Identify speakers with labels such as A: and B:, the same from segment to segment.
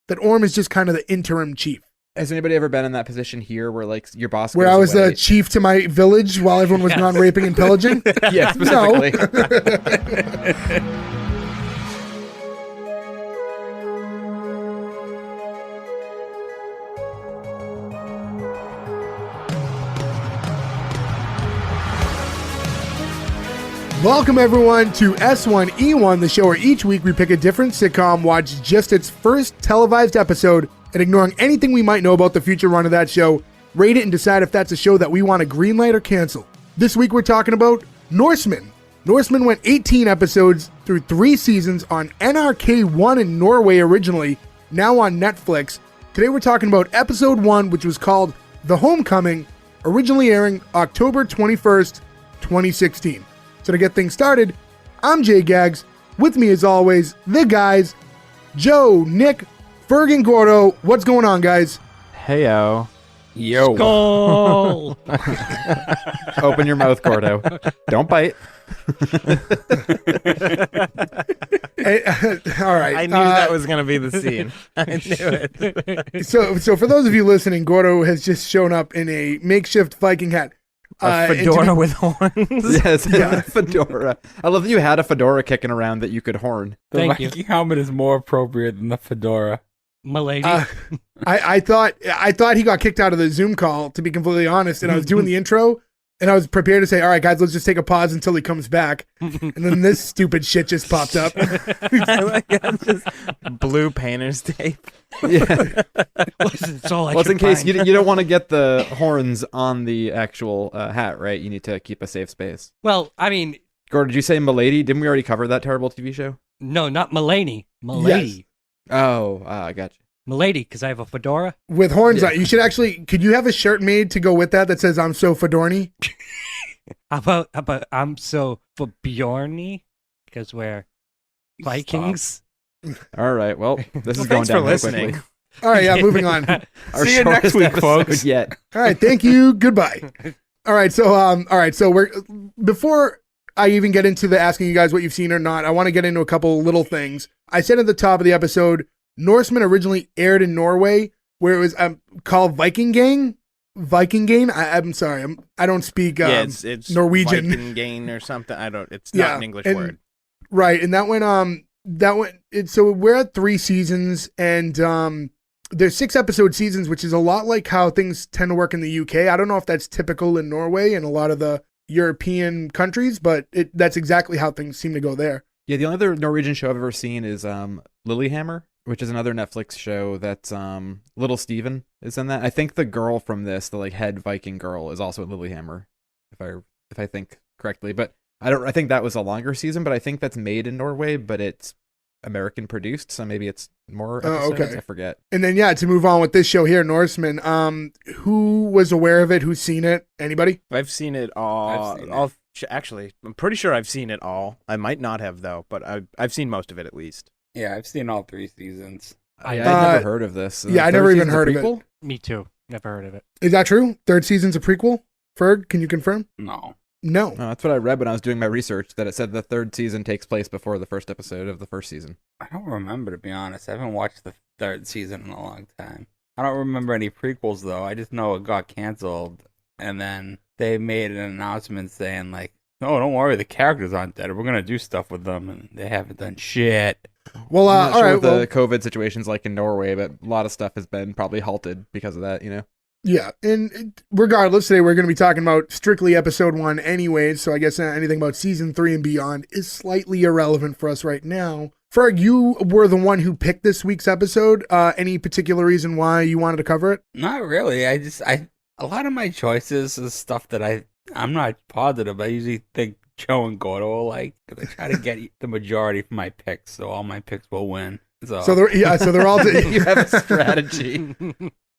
A: that Orm is just kind of the interim chief.
B: Has anybody ever been in that position here where like your boss
A: Where
B: goes
A: I was
B: away?
A: the chief to my village while everyone was gone raping and pillaging?
B: Yeah, specifically.
A: Welcome everyone to S1E1, the show where each week we pick a different sitcom, watch just its first televised episode, and ignoring anything we might know about the future run of that show, rate it and decide if that's a show that we want to greenlight or cancel. This week we're talking about Norsemen. Norsemen went 18 episodes through 3 seasons on NRK1 in Norway originally, now on Netflix. Today we're talking about episode 1, which was called The Homecoming, originally airing October 21st, 2016. So to get things started, I'm Jay Gags. With me as always, the guys, Joe, Nick, Ferg, and Gordo. What's going on, guys?
B: Heyo.
C: Yo.
D: Skull.
B: Open your mouth, Gordo. Don't bite.
A: Hey, all right.
C: I knew that was going to be the scene. I knew it.
A: So for those of you listening, Gordo has just shown up in a makeshift Viking hat.
C: A fedora with horns.
B: Yes, fedora. I love that you had a fedora kicking around that you could horn.
D: The
C: The
D: Viking
C: Viking helmet is more appropriate than the fedora.
D: Milady.
A: I thought he got kicked out of the Zoom call, to be completely honest, and I was doing the intro, and I was prepared to say, all right, guys, let's just take a pause until he comes back. And then this stupid shit just popped up.
C: I like that, just blue painter's tape.
B: Yeah.
D: It's all I
B: Well, it's in
D: could
B: case
D: find.
B: you don't want to get the horns on the actual hat, right? You need to keep a safe space.
D: Well, I mean,
B: Gordon, did you say Milady? Didn't we already cover that terrible TV show?
D: no, not Milady. Milady.
B: Oh, I got you.
D: Milady, because I have a fedora.
A: With horns
B: Yeah.
A: on. You should actually, could you have a shirt made to go with that says, I'm so Fedorny?
D: How about I'm so for Bjorny? Because we're Vikings.
B: All right. Well, this is
C: Well,
B: going
C: thanks for
B: down real
C: listening.
B: quickly.
A: All right, yeah, moving on.
B: Our
C: See you next
B: shortest
C: week,
B: episode
C: folks.
B: Yet.
A: All right, thank you. Goodbye. All right, so we're before I even get into the asking you guys what you've seen or not, I want to get into a couple little things. I said at the top of the episode, Norsemen originally aired in Norway, where it was called Vikingane. I'm sorry, I don't speak
C: it's
A: Norwegian.
C: Vikingane or something. It's not an English word.
A: Right, and so we're at 3 seasons, and there's 6 episode seasons, which is a lot like how things tend to work in the UK. I don't know if that's typical in Norway and a lot of the European countries, but that's exactly how things seem to go there.
B: Yeah, the only other Norwegian show I've ever seen is Lilyhammer, which is another Netflix show that's Little Steven is in that. I think the girl from this, the like head Viking girl, is also in Lilyhammer, if I think correctly. But I think that was a longer season, but I think that's made in Norway, but it's American produced, so maybe it's more episodes.
A: Okay.
B: I forget.
A: And then, to move on with this show here, Norsemen, who was aware of it? Who's seen it? Anybody?
C: I've seen it all. Actually, I'm pretty sure I've seen it all. I might not have, though, but I've seen most of it at least.
E: Yeah, I've seen all 3 seasons.
B: I'd never heard of this.
A: Yeah, I
B: Third
A: never even
B: season's a
A: heard of it.
B: prequel?
D: Me too. Never heard of it.
A: Is that true? 3rd season's a prequel? Ferg, can you confirm?
E: No.
A: No.
B: Oh, that's what I read when I was doing my research, that it said the 3rd season takes place before the first episode of the 1st season.
E: I don't remember, to be honest. I haven't watched the 3rd season in a long time. I don't remember any prequels, though. I just know it got canceled, and then they made an announcement saying, like, oh, don't worry, the characters aren't dead. We're going to do stuff with them, and they haven't done shit.
A: Well,
B: I'm not
A: all
B: sure
A: right.
B: what
A: Well,
B: the COVID situation's like in Norway, but a lot of stuff has been probably halted because of that, you know?
A: yeah. And regardless, today we're going to be talking about strictly episode 1 anyways, so I guess anything about season 3 and beyond is slightly irrelevant for us right now. Ferg, you were the one who picked this week's episode. Any particular reason why you wanted to cover it?
E: Not really. A lot of my choices is stuff that I'm not positive. I usually think Joe and Gordo will like, because I try to get the majority from my picks, so all my picks will win. So
A: they're all.
B: You have a strategy.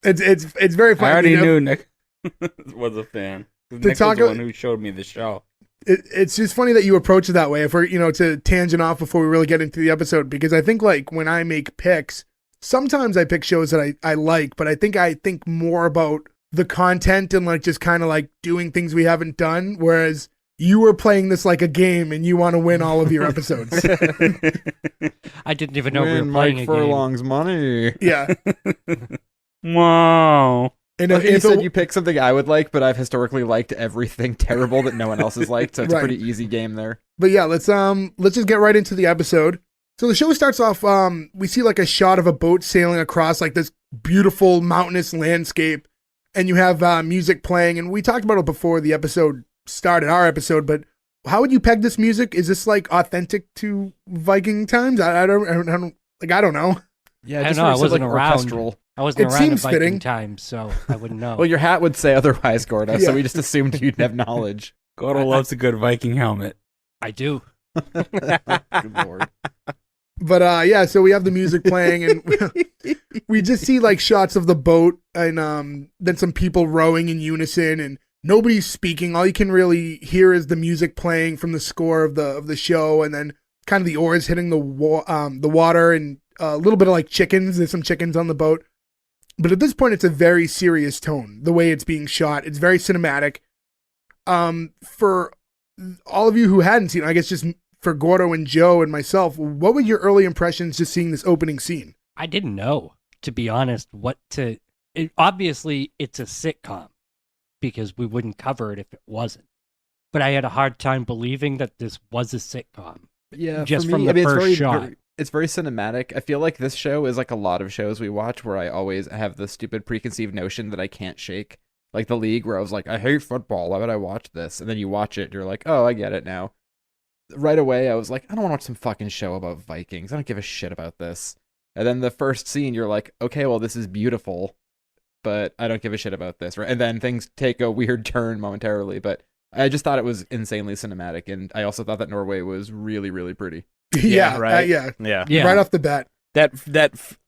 A: It's very funny.
E: I already knew Nick was a fan. Nick was
A: talk
E: the
A: a-
E: one who showed me the show.
A: It's just funny that you approach it that way. If we're, to tangent off before we really get into the episode, because I think like when I make picks, sometimes I pick shows that I like, but I think more about the content and like just kind of like doing things we haven't done. Whereas you were playing this like a game and you want to win all of your episodes.
D: I didn't even know we were playing a game.
B: Furlong's money.
A: Yeah.
E: Wow.
A: And
B: Well,
A: if
B: you
A: it-
B: said you picked something I would like, but I've historically liked everything terrible that no one else has liked, so it's
A: Right.
B: a pretty easy game there.
A: But yeah, let's just get right into the episode. So the show starts off, we see like a shot of a boat sailing across like this beautiful mountainous landscape, and you have music playing. And we talked about it before the episode started, our episode, but how would you peg this music? Is this like authentic to Viking times? I don't know.
B: Yeah,
D: I
B: just
D: don't know, I
B: sort of
D: wasn't
B: like
D: around.
B: orchestral.
D: I wasn't
A: It
D: around in
A: seems
D: Viking
A: fitting.
D: times, so I wouldn't know.
B: Well, your hat would say otherwise, Gordo,
A: Yeah.
B: so we just assumed you'd have knowledge.
E: Gordo loves a good Viking helmet.
D: I do.
B: Good lord.
A: But yeah, so we have the music playing, and we just see like shots of the boat, and then some people rowing in unison, and nobody's speaking. All you can really hear is the music playing from the score of the show, and then kind of the oars hitting the water, and a little bit of like chickens. There's some chickens on the boat. But at this point, it's a very serious tone. The way it's being shot, it's very cinematic. For all of you who hadn't seen, I guess just for Gordo and Joe and myself, what were your early impressions just seeing this opening scene?
D: I didn't know, to be honest, what to... obviously, it's a sitcom, because we wouldn't cover it if it wasn't. But I had a hard time believing that this was a sitcom.
B: Yeah,
D: Just
B: for me,
D: from the
B: it's
D: first
B: very,
D: shot.
B: it's very cinematic. I feel like this show is like a lot of shows we watch where I always have the stupid preconceived notion that I can't shake. Like The League, where I was like, I hate football. Why would I watch this? And then you watch it, and you're like, oh, I get it now. Right away, I was like, I don't want to watch some fucking show about Vikings. I don't give a shit about this. And then the first scene, you're like, okay, well, this is beautiful, but I don't give a shit about this, right? And then things take a weird turn momentarily, but I just thought it was insanely cinematic, and I also thought that Norway was really, really pretty.
A: Yeah,
C: right.
A: yeah.
D: Yeah.
A: Right off the bat.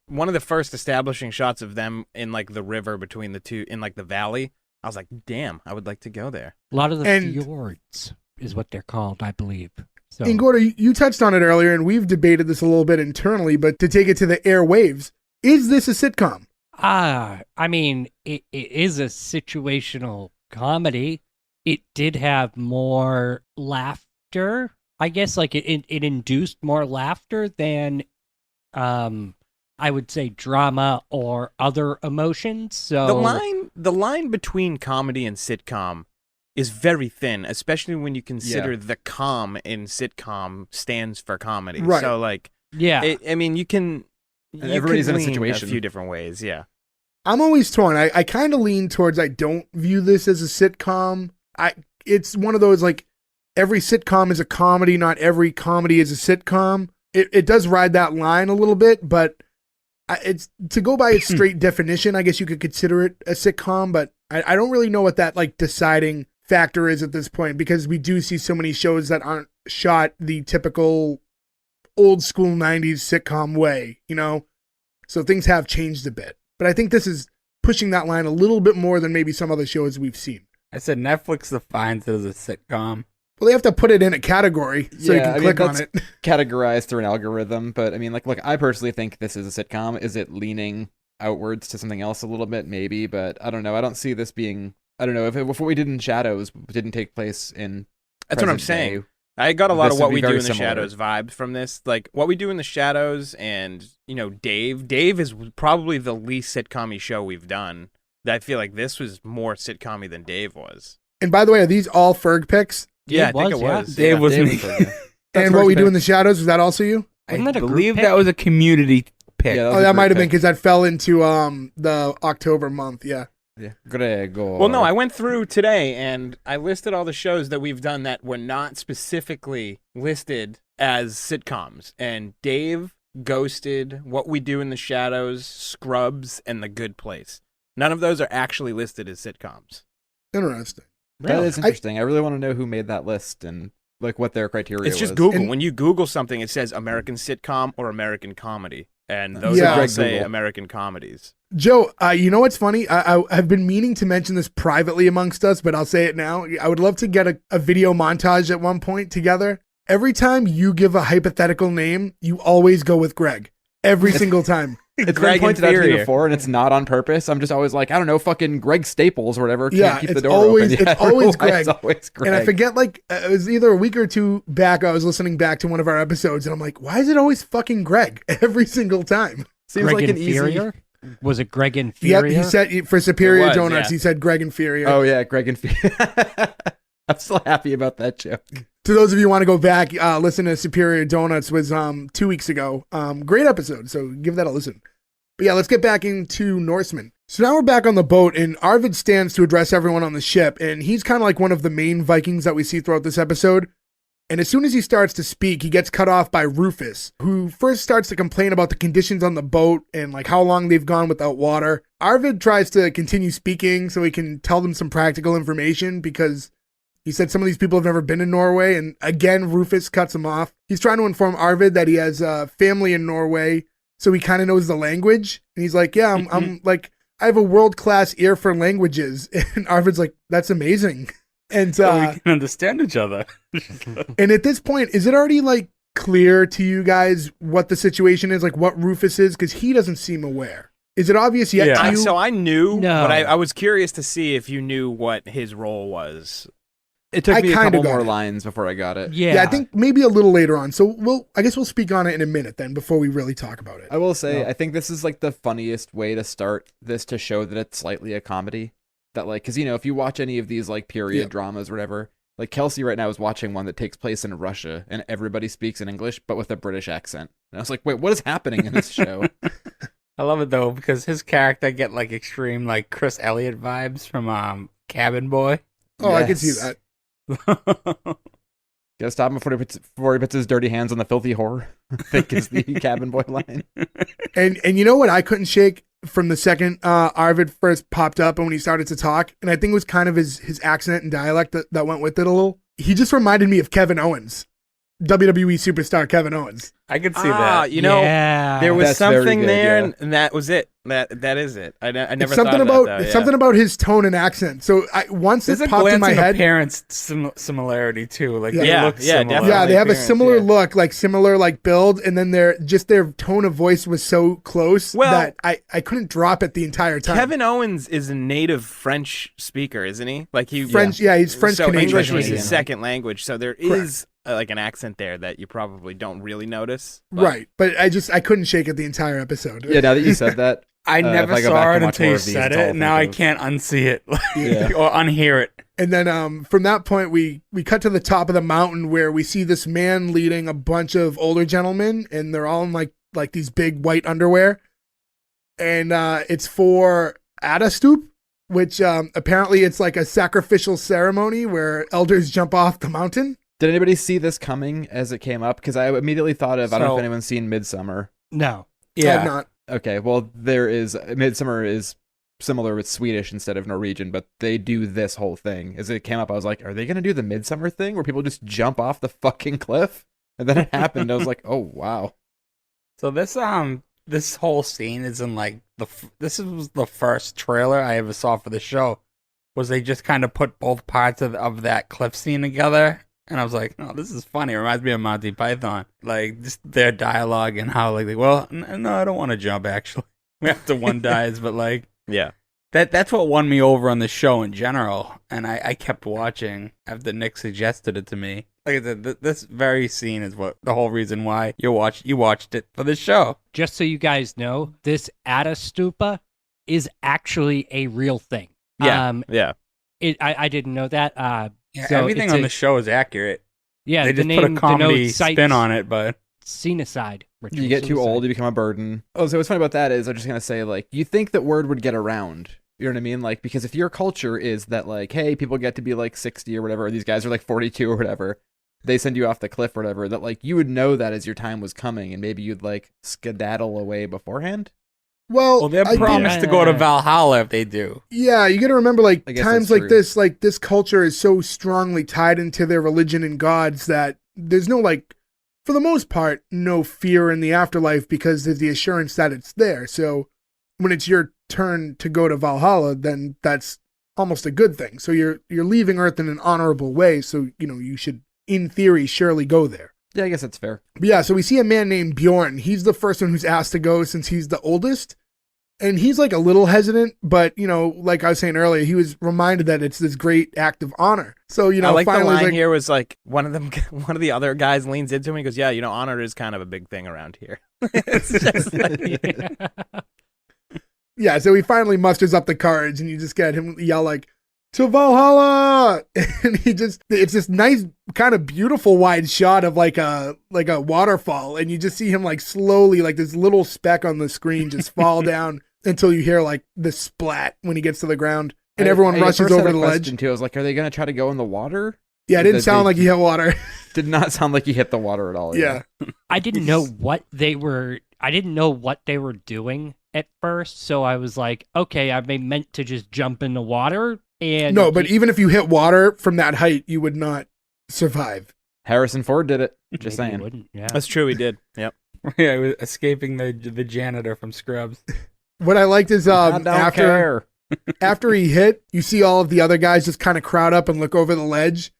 C: One of the first establishing shots of them in like the river between the two, in like the valley, I was like, damn, I would like to go there.
D: A lot of the
A: And-
D: fjords is what they're called, I believe. So
A: And Gordo, you touched on it earlier, and we've debated this a little bit internally, but to take it to the airwaves, is this a sitcom?
D: I mean, it is a situational comedy. It did have more laughter. I guess like it induced more laughter than I would say drama or other emotions. So
C: The line between comedy and sitcom is very thin, especially when you consider the com in sitcom stands for comedy.
A: Right.
C: So like,
D: yeah.
C: I mean, you can
B: everybody's in a
C: lean
B: situation.
C: a few different ways. Yeah.
A: I'm always torn. I kind of lean towards I don't view this as a sitcom. It's one of those like every sitcom is a comedy, not every comedy is a sitcom. It does ride that line a little bit, but it's to go by its straight definition. I guess you could consider it a sitcom, but I don't really know what that like deciding factor is at this point, because we do see so many shows that aren't shot the typical old school 90s sitcom way, you know? So things have changed a bit. But I think this is pushing that line a little bit more than maybe some other shows we've seen.
E: I said Netflix defines it as a sitcom.
A: Well, they have to put it in a category so you
B: Yeah,
A: can
B: I mean,
A: click on
B: that's
A: it.
B: categorized through an algorithm, but I mean, like, look, I personally think this is a sitcom. Is it leaning outwards to something else a little bit? Maybe, but I don't know. I don't see this being, I don't know, if what we did in Shadows didn't take place in
C: That's what I'm
B: present day,
C: saying. I got a lot
B: This
C: of
B: would
C: what
B: be
C: we do
B: very
C: in the
B: similar.
C: shadows vibes from this. Like what we do in the shadows, and you know, Dave is probably the least sitcom-y show we've done. I feel like this was more sitcom-y than Dave was.
A: And by the way, are these all Ferg picks?
C: Yeah, I
D: Dave
C: think
D: was,
C: it
D: yeah.
C: was.
E: Dave was
B: Dave
E: me.
B: was okay.
A: And what we do in the shadows, was that also you?
D: Wasn't
E: I
D: that a group
E: believe
D: pick?
E: that was a community pick.
B: Yeah,
A: Oh,
B: was a
A: that
B: group
A: might have been
B: pick.
A: because that fell into the October month. Yeah.
B: Yeah, Gregor.
C: Well, no, I went through today and I listed all the shows that we've done that were not specifically listed as sitcoms. And Dave, Ghosted, What We Do in the Shadows, Scrubs, and The Good Place. None of those are actually listed as sitcoms.
A: Interesting.
B: That is interesting. I really want to know who made that list and like what their criteria
C: It's just
B: was.
C: Google.
A: And-
C: When you Google something, it says American sitcom or American comedy. And those
A: Yeah.
C: all
B: Greg
C: say
B: Google.
C: American comedies.
A: Joe, you know what's funny? I've been meaning to mention this privately amongst us, but I'll say it now. I would love to get a video montage at one point together. Every time you give a hypothetical name, you always go with Greg. Every single time.
B: It's
C: Greg
B: been pointed out to me
C: inferior.
B: before, and it's not on purpose. I'm just always like, I don't know, fucking Greg Staples or whatever. Can't
A: Yeah,
B: keep
A: it's
B: the door
A: always-
B: open.
A: it's
B: I don't know
A: always
B: why
A: Greg.
B: It's always Greg.
A: And I forget, like, it was either a week or two back, I was listening back to one of our episodes, and I'm like, why is it always fucking Greg every single time?
B: Seems
D: Greg
B: like an
D: Inferior? Was it Greg
A: Yep,
D: Inferior?
A: he said for Superior
C: It was,
A: Donuts,
C: yeah.
A: he said Greg Inferior.
B: Oh yeah, Greg and I'm so happy about that joke.
A: To those of you who want to go back, listen to Superior Donuts was 2 weeks ago. Great episode, so give that a listen. But yeah, let's get back into Norsemen. So now we're back on the boat, and Arvid stands to address everyone on the ship, and he's kind of like one of the main Vikings that we see throughout this episode. And as soon as he starts to speak, he gets cut off by Rufus, who first starts to complain about the conditions on the boat and like how long they've gone without water. Arvid tries to continue speaking so he can tell them some practical information because he said some of these people have never been in Norway. And again, Rufus cuts him off. He's trying to inform Arvid that he has family in Norway, so he kind of knows the language. And he's like, yeah, I'm like, I have a world-class ear for languages. And Arvid's like, that's amazing. And
E: So we can understand each other.
A: and at this point, is it already like clear to you guys what the situation is, like what Rufus is? Because he doesn't seem aware. Is it obvious yet
E: Yeah.
A: to you?
C: So I knew,
D: No.
C: but I was curious to see if you knew what his role was.
B: It took
A: I
B: me a
A: kinda
B: couple
A: got
B: more
A: it.
B: lines before I got it.
D: Yeah.
A: Yeah, I think maybe a little later on. So I guess we'll speak on it in a minute then before we really talk about it.
B: I will say,
D: No.
B: I think this is like the funniest way to start this to show that it's slightly a comedy. That like, because you know, if you watch any of these like period
A: Yeah.
B: dramas or whatever, like Kelsey right now is watching one that takes place in Russia and everybody speaks in English but with a British accent. And I was like, wait, what is happening in this show?
E: I love it though because his character get like extreme like Chris Elliott vibes from Cabin Boy.
A: Oh, I can see
B: Yes.
A: that.
B: Gotta stop him before he puts his dirty hands on the filthy whore. I think is the cabin boy line.
A: And you know what I couldn't shake from the second Arvid first popped up and when he started to talk, and I think it was kind of his accent and dialect that went with it a little. He just reminded me of Kevin Owens, WWE superstar Kevin Owens.
E: I could see that.
C: You know,
D: Yeah.
C: there was
B: That's very
C: something
B: good,
C: there,
B: yeah.
C: and that was it. That is it. I never
A: It's something
C: thought of
A: about
C: that, though,
A: it's
C: yeah.
A: something about his tone and accent. So once
E: There's
A: it
E: a
A: popped in my
E: glancing
A: head,
E: appearance similarity too. Like
A: Yeah.
E: they
C: Yeah,
E: look
C: yeah,
E: similar.
C: definitely.
A: yeah, they have a
E: Appearance,
A: similar
E: yeah.
A: look, like similar like build, and then their tone of voice was so close
C: Well-
A: that I couldn't drop it the entire time.
C: Kevin Owens is a native French speaker, isn't he? Like he
A: French, yeah, he's French
C: So
A: Canadian.
C: English was
B: Canadian.
C: his second language, so there is like an accent there that you probably don't really notice. But
A: Right, but I couldn't shake it the entire episode.
B: Yeah, now that you said that,
E: I never
B: if I go
E: saw
B: back
E: it
B: and watch
E: until
B: more
E: you
B: of these,
E: said
B: it's all
E: it. Now I
B: think of-
E: can't unsee it
B: Yeah.
E: or unhear it.
A: And then from that point, we cut to the top of the mountain where we see this man leading a bunch of older gentlemen, and they're all in like these big white underwear, and it's for Adastup, which apparently it's like a sacrificial ceremony where elders jump off the mountain.
B: did anybody see this coming as it came up? Because I immediately thought of, I don't know if
E: So-
B: anyone's seen Midsummer.
D: No.
A: I have not.
B: Okay, well, there is, Midsummer is similar with Swedish instead of Norwegian, but they do this whole thing. As it came up, I was like, are they going to do the Midsummer thing where people just jump off the fucking cliff? And then it happened. I was like, oh, wow.
E: So this whole scene is in like this was the first trailer I ever saw for the show. Was they just kind of put both parts of that cliff scene together? And I was like, oh, this is funny. It reminds me of Monty Python. Like, just their dialogue and how, like, no, I don't want to jump, actually. After one dies, but, like,
C: yeah,
E: that's what won me over on the show in general. And I kept watching after Nick suggested it to me. Like I said, this very scene is what the whole reason why you watched it for this show.
D: Just so you guys know, this Adastupa is actually a real thing.
C: yeah,
D: I didn't know that.
E: Yeah,
D: So
E: everything
D: it's
E: on
D: a-
E: the show is accurate.
D: Yeah,
E: They
D: the
E: just
D: name
E: put a comedy
D: denotes sites
E: spin on it, but
D: Scenecide. Ritual
B: You get too
D: suicide.
B: old, you become a burden. Oh, so what's funny about that is I'm just going to say, like, you think that word would get around. You know what I mean? Like, because if your culture is that, like, hey, people get to be, like, 60 or whatever, or these guys are, like, 42 or whatever, they send you off the cliff or whatever, that, like, you would know that as your time was coming, and maybe you'd, like, skedaddle away beforehand.
A: Well,
E: they're
A: I-
E: promised to go to Valhalla if they do.
A: Yeah, you got to remember, like,
B: I guess
A: times
B: that's
A: like
B: true.
A: this, like, this culture is so strongly tied into their religion and gods that there's no, like, for the most part, no fear in the afterlife because there's the assurance that it's there. So when it's your turn to go to Valhalla, then that's almost a good thing. So you're leaving Earth in an honorable way. So, you know, you should, in theory, surely go there.
B: Yeah, I guess that's fair.
A: But yeah, so we see a man named Bjorn. He's the first one who's asked to go since he's the oldest. And he's like a little hesitant, but you know, like I was saying earlier, he was reminded that it's this great act of honor. So, you know,
C: I like the
A: finally
C: line
A: like,
C: here was like one of the other guys leans into him and goes, "Yeah, you know, honor is kind of a big thing around here." It's just like,
A: yeah, so he finally musters up the courage and you just get him yell like, "To Valhalla!" And it's this nice kind of beautiful wide shot of like a waterfall, and you just see him like slowly, like this little speck on the screen just fall down until you hear like the splat when he gets to the ground, and everyone
B: I
A: rushes
B: first had
A: over
B: a
A: the
B: question
A: ledge.
B: Too. I was like, are they going to try to go in the water?
A: Yeah, it didn't sound like he hit water.
B: Did not sound like he hit the water at all.
A: Yeah.
D: I didn't know what they were doing at first, so I was like, okay, I meant to just jump in the water. And
A: No, but even if you hit water from that height, you would not survive.
B: Harrison Ford did it. Just
D: maybe he
B: saying.
D: wouldn't, yeah.
C: that's true. He did. Yep.
E: Yeah, he was escaping the janitor from Scrubs.
A: What I liked is
B: I don't care.
A: after he hit, you see all of the other guys just kind of crowd up and look over the ledge,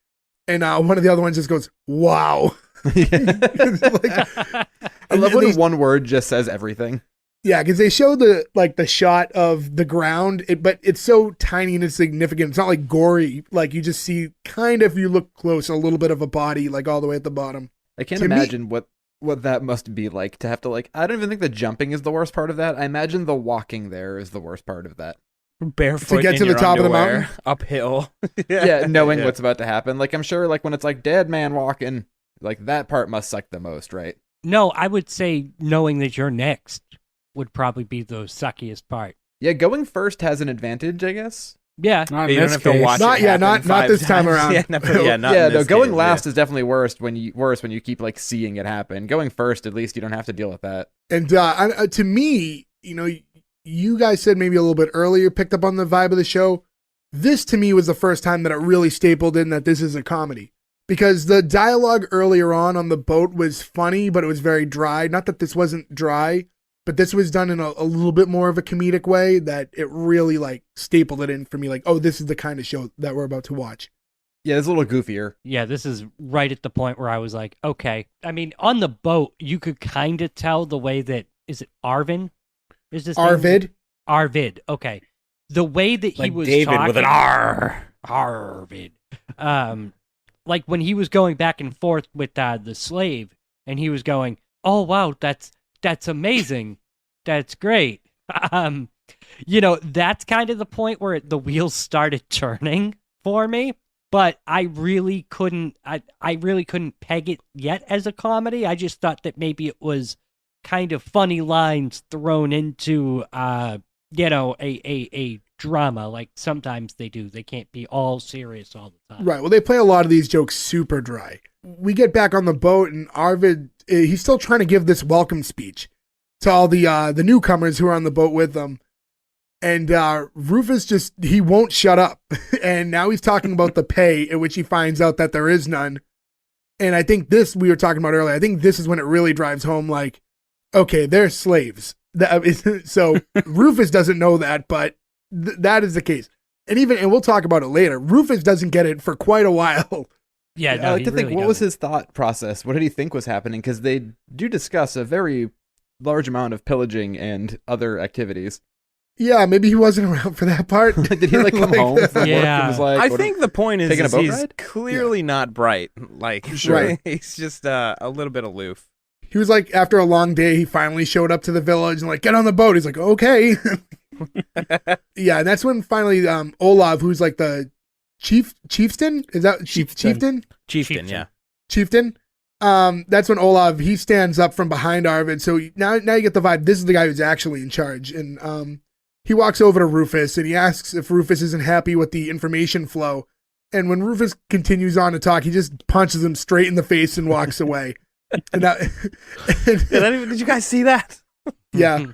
A: and one of the other ones just goes, "Wow!"
B: I love when one word just says everything.
A: Yeah, because they show the shot of the ground, but it's so tiny and insignificant. It's not like gory. Like you just see kind of, if you look close, a little bit of a body like all the way at the bottom.
B: I can't
A: To me-
B: imagine what that must be like to have to like. I don't even think the jumping is the worst part of that. I imagine the walking there is the worst part of that.
C: Barefoot
A: To get
C: in
A: to the
C: your
A: top of the
C: underwear,
A: mountain?
C: uphill.
B: Yeah, knowing
C: Yeah.
B: what's about to happen. Like I'm sure, like when it's like dead man walking, like that part must suck the most, right?
D: No, I would say knowing that you're next would probably be the suckiest part.
B: Yeah, going first has an advantage, I guess.
D: Yeah.
E: Not
C: You
E: in
C: don't
E: this
C: have to
E: case.
C: watch
A: Not-
C: it
A: yeah,
C: happen
A: not
C: 5
A: this time
C: times.
A: around.
C: Yeah, no,
B: Yeah,
C: in
B: no,
C: this
B: going
C: case,
B: last
C: yeah.
B: is definitely worse when you keep like seeing it happen. Going first, at least you don't have to deal with that.
A: And to me, you know, you guys said maybe a little bit earlier, picked up on the vibe of the show. This to me was the first time that it really stapled in that this is a comedy. Because the dialogue earlier on the boat was funny, but it was very dry. Not that this wasn't dry, but this was done in a little bit more of a comedic way that it really like stapled it in for me. Like, oh, this is the kind of show that we're about to watch.
B: Yeah, it's a little goofier.
D: Yeah, this is right at the point where I was like, okay. I mean, on the boat, you could kind of tell the way that, is it Arvin? Is this name?
A: Arvid?
D: Arvid, okay. The way that he
E: Like
D: was
E: David
D: talking,
E: with an R.
D: Arvid. Like when he was going back and forth with the slave, and he was going, "Oh wow, that's amazing, that's great." You know, that's kind of the point where the wheels started turning for me. But I really couldn't. I really couldn't peg it yet as a comedy. I just thought that maybe it was kind of funny lines thrown into, you know, a drama. Like sometimes they do. They can't be all serious all the time.
A: Right. Well, they play a lot of these jokes super dry. We get back on the boat, and Arvid, he's still trying to give this welcome speech to all the newcomers who are on the boat with them. And Rufus he won't shut up. And now he's talking about the pay, in which he finds out that there is none. And I think we were talking about earlier, I think this is when it really drives home, like, okay, they're slaves. So Rufus doesn't know that, but that is the case. And we'll talk about it later, Rufus doesn't get it for quite a while.
D: Yeah,
B: I
D: no,
B: like
D: he
B: to think,
D: really
B: what was
D: doesn't.
B: his thought process? What did he think was happening? Because they do discuss a very large amount of pillaging and other activities.
A: Yeah, maybe he wasn't around for that part.
B: Did he like come home from work
D: Yeah.
B: and was like,
C: I
B: what
C: think the point is,
B: taking a boat
C: he's
B: ride?
C: clearly not bright. Like,
A: Right.
C: he's just a little bit aloof.
A: He was like, after a long day, he finally showed up to the village and like, get on the boat. He's like, okay. Yeah, and that's when finally Olav, who's like the chieftain? Is that chieftain?
C: Chieftain, yeah.
A: Chieftain. That's when Olav, he stands up from behind Arvid. So now you get the vibe. This is the guy who's actually in charge. And he walks over to Rufus and he asks if Rufus isn't happy with the information flow. And when Rufus continues on to talk, he just punches him straight in the face and walks away. And
C: Did you guys see that?
A: yeah.